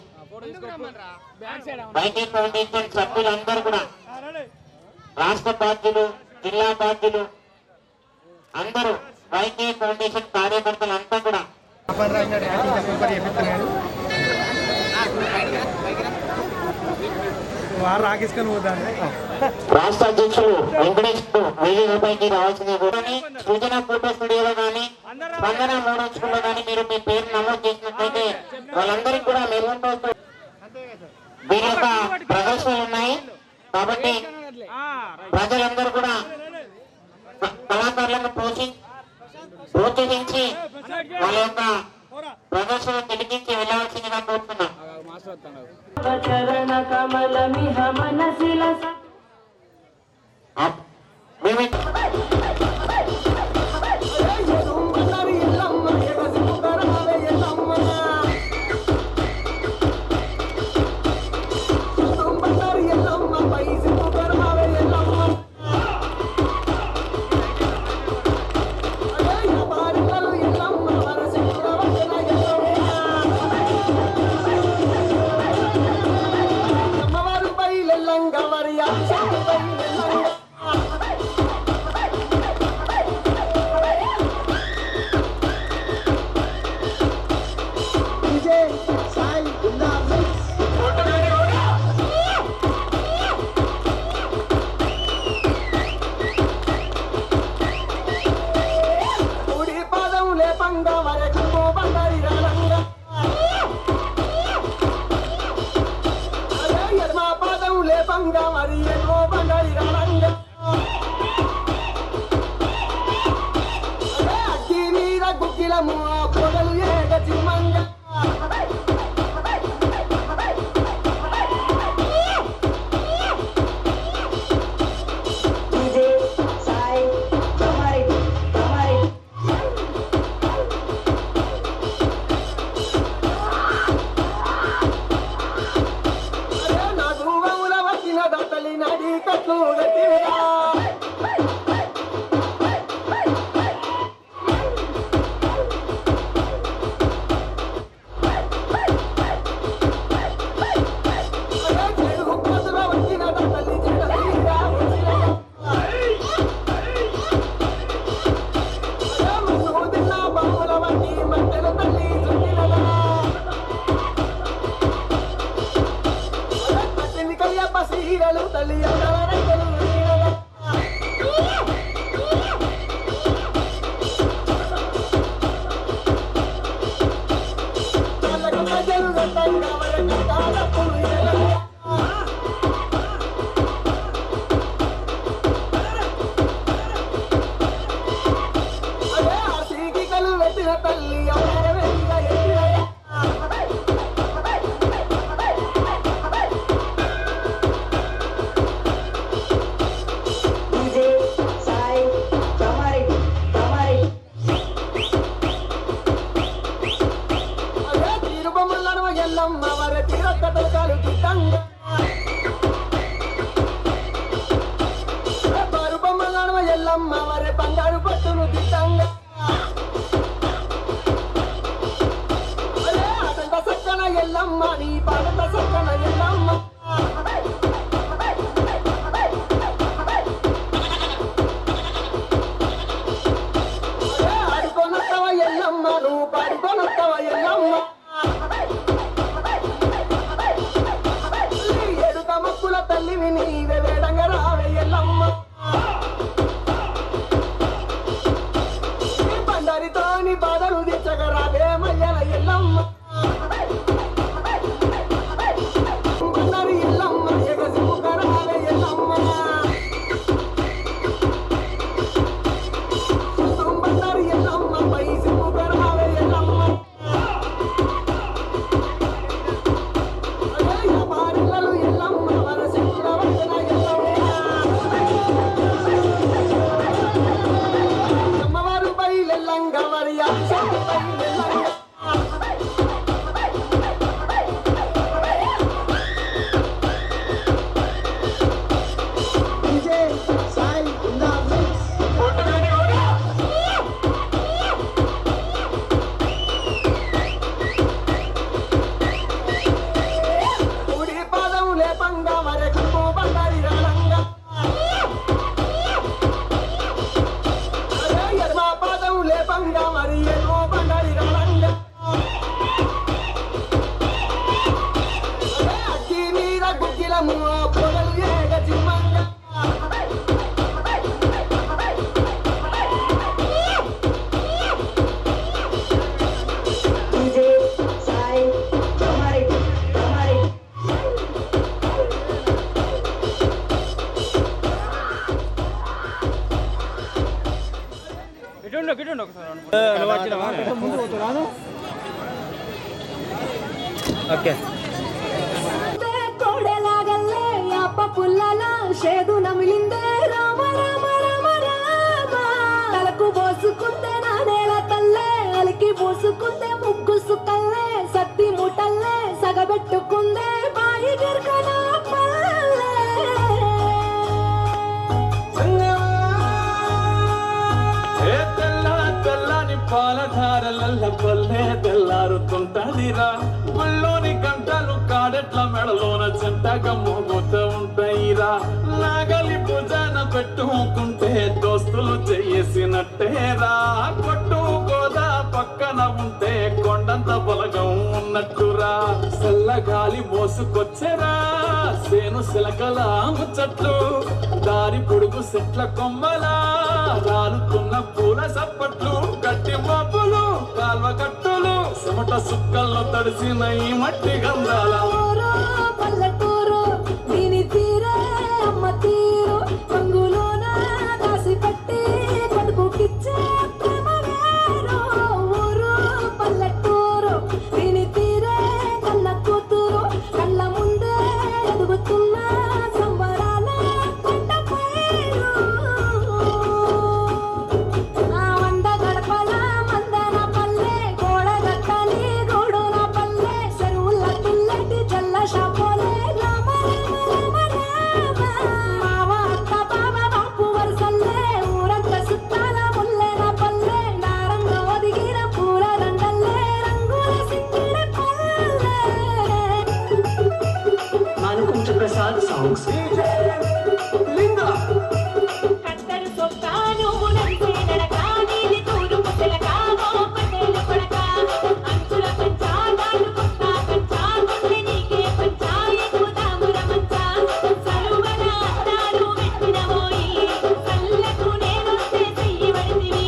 C: వైద్య ఫౌండేషన్ సభ్యులందరూ కూడా రాష్ట్ర బాధ్యులు జిల్లా బాధ్యులు అందరూ వైద్య ఫౌండేషన్ కార్యకర్తలు అంతా కూడా రాష్ట్ర అధ్యక్షులు వెంకటేష్ 1000 రూపాయలకి రావాల్సింది కూడా సృజన ఫోటో స్టూడియోలో కానీ స్పందన మోడల్ స్కూల్లో కానీ మీరు మీ పేరు నమోదు చేసినట్లయితే వాళ్ళందరికీ కూడా మెరుగుతో వీరి యొక్క ప్రదర్శనలు ఉన్నాయి కాబట్టి ప్రజలందరూ కూడా కళాకారులను ప్రోత్సహించి వాళ్ళ యొక్క ప్రదర్శన తిరిగించి వెళ్ళవలసిందిగా కోరుతున్నాం.
J: Maria.
B: ఓకే
D: కోడెలాగల్లే యాప పుల్లల షేదు నమిలిందే రామ రామ రామ రామ తలకు పోసుకుందే నానేల తల్లే అలికి పోసుకుందే ముగ్గు సుక్కల్లే సత్తి ముటల్లే సగబెట్టుకుందే బాయి గిర్కన పల్లె
J: తెల్లని పాలధారల పల్లె తెల్లారుతుంటదిరా గుళ్ళోని గంటలు కాడెట్ల మెడలోన చెంటగా మోగుతూ ఉంటాయిరా నాగలి భుజాన పెట్టుకుంటే దోస్తులు చేసినట్టేరా కొట్టు గోదా పక్కన ఉంటే కొండంత బలగం ఉన్నట్టురా చల్లగాలి మోసుకొచ్చెరా సేను సిలకల ముచ్చట్లు దారి పొడుగు చెట్ల కొమ్మలా రాలుతున్న పూల సప్పట్లు గట్టి మబ్బులు కాల్వ కట్టులు చెమట సుక్కల్లో తడిసిన ఈ మట్టి గంధాల
D: పల్లెటూరు దీని తీరే అమ్మ తీరు రంగులోన దాసి పట్టి కొడుకుకిచ్చే ప్రేమ వేరు ఊరు పల్లెటూరు దీని తీరే కన్న కూతురు కళ్ళ ముందే ఎదుగుతున్న సంబరాల కొండ పైరు ఆ వంద గడపల మందన పల్లె గోడ గట్టని గూడున పల్లె చెరువుల తుల్లటి జల్ల షాపోలే రామ రామ రామ మావ అత్త బావ బాపు వరసల్లే ఊరంత సుట్టాల ముల్లెన పల్లె నారంగ ఒదిగిన పూల దండల్లే రంగుల సిక్కిన పల్లె
F: మానుకుంట ప్రసాద్ సాంగ్స్
D: కత్తరు సొక్కాను నడిసే నడక నీది తూరు పుట్టలక పట్టేలు కొడక అంచుల పంచా నాడు కొత్త పంచా కొత్త నీకే పంచా ఎక్కుతాముర మంచా సరువన అత్తారు మెట్టిన పోయి కళ్ళకు నేనొస్తే చెయ్యి పడితివి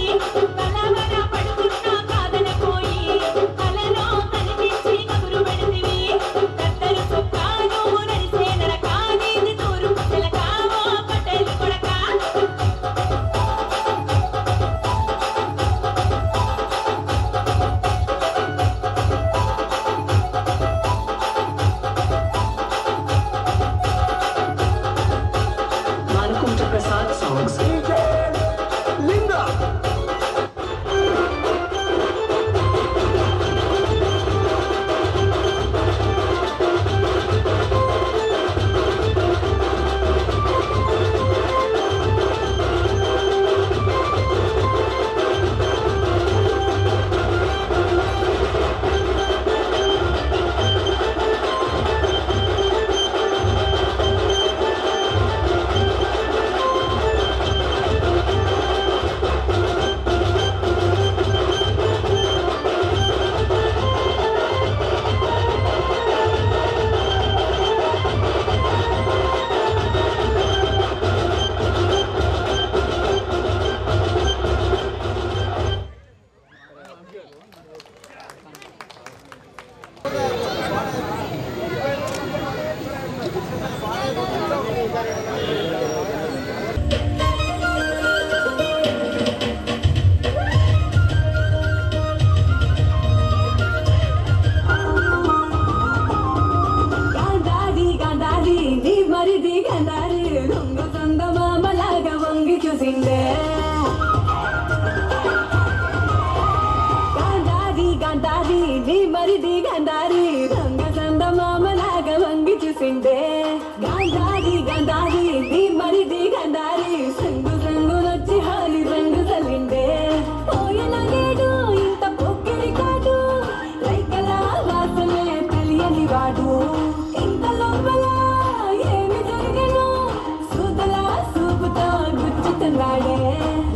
D: కలవర పడుకున్నా కాదన పోయి కలలో కనిపించి కబురు పెడితివి కత్తరు సొక్కాను నడిసే నడక నీది తూరు పుట్టలక పట్టేలు కొడక
F: మానుకుంట ప్రసాద్ సాంగ్స్
D: గాంధారి గాంధారి నీ మరిది గాంధారి దొంగ దొంగ మామలాగా వంగి చూసిందే గాంధారి గాంధారి నీ మరిది గాంధారి దొంగ దొంగ మామలాగా వంగి చూసిందే గాంధారి గాంధారి నీ మరిది గాంధారి సంగు సంగు నచ్చి హాలి రంగు చల్లిండే పోయిన నేడు ఇంత పొక్కిరి కాదు రైకల వాసనే తెలియని వాడు ఇంత లోపల ఏమి జరిగను సూతల సూపుతో గుచ్చుతున్నాడే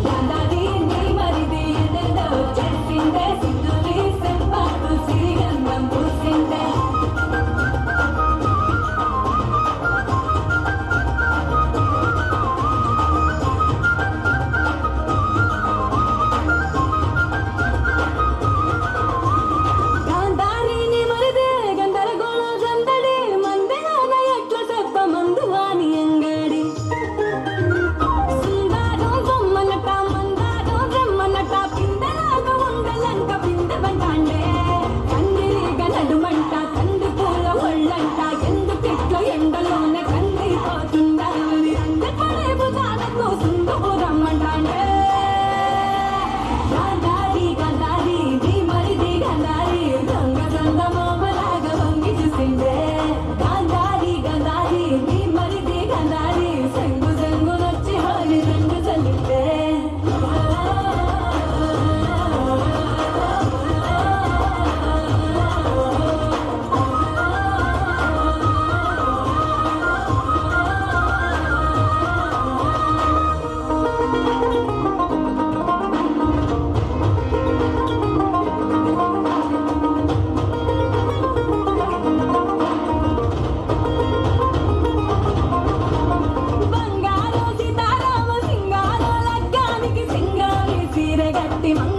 D: గాంధారి నీ మరిది ఎదెందో చేసిందే సింధూరి సెంపాకు సిరిగంధం పూసిందే గాంధారిని మరిదే గందరగోళ గందడి మందెనాన ఎట్ల చెప్ప మందువాని అంగడి సుందారు బొమ్మల మంగ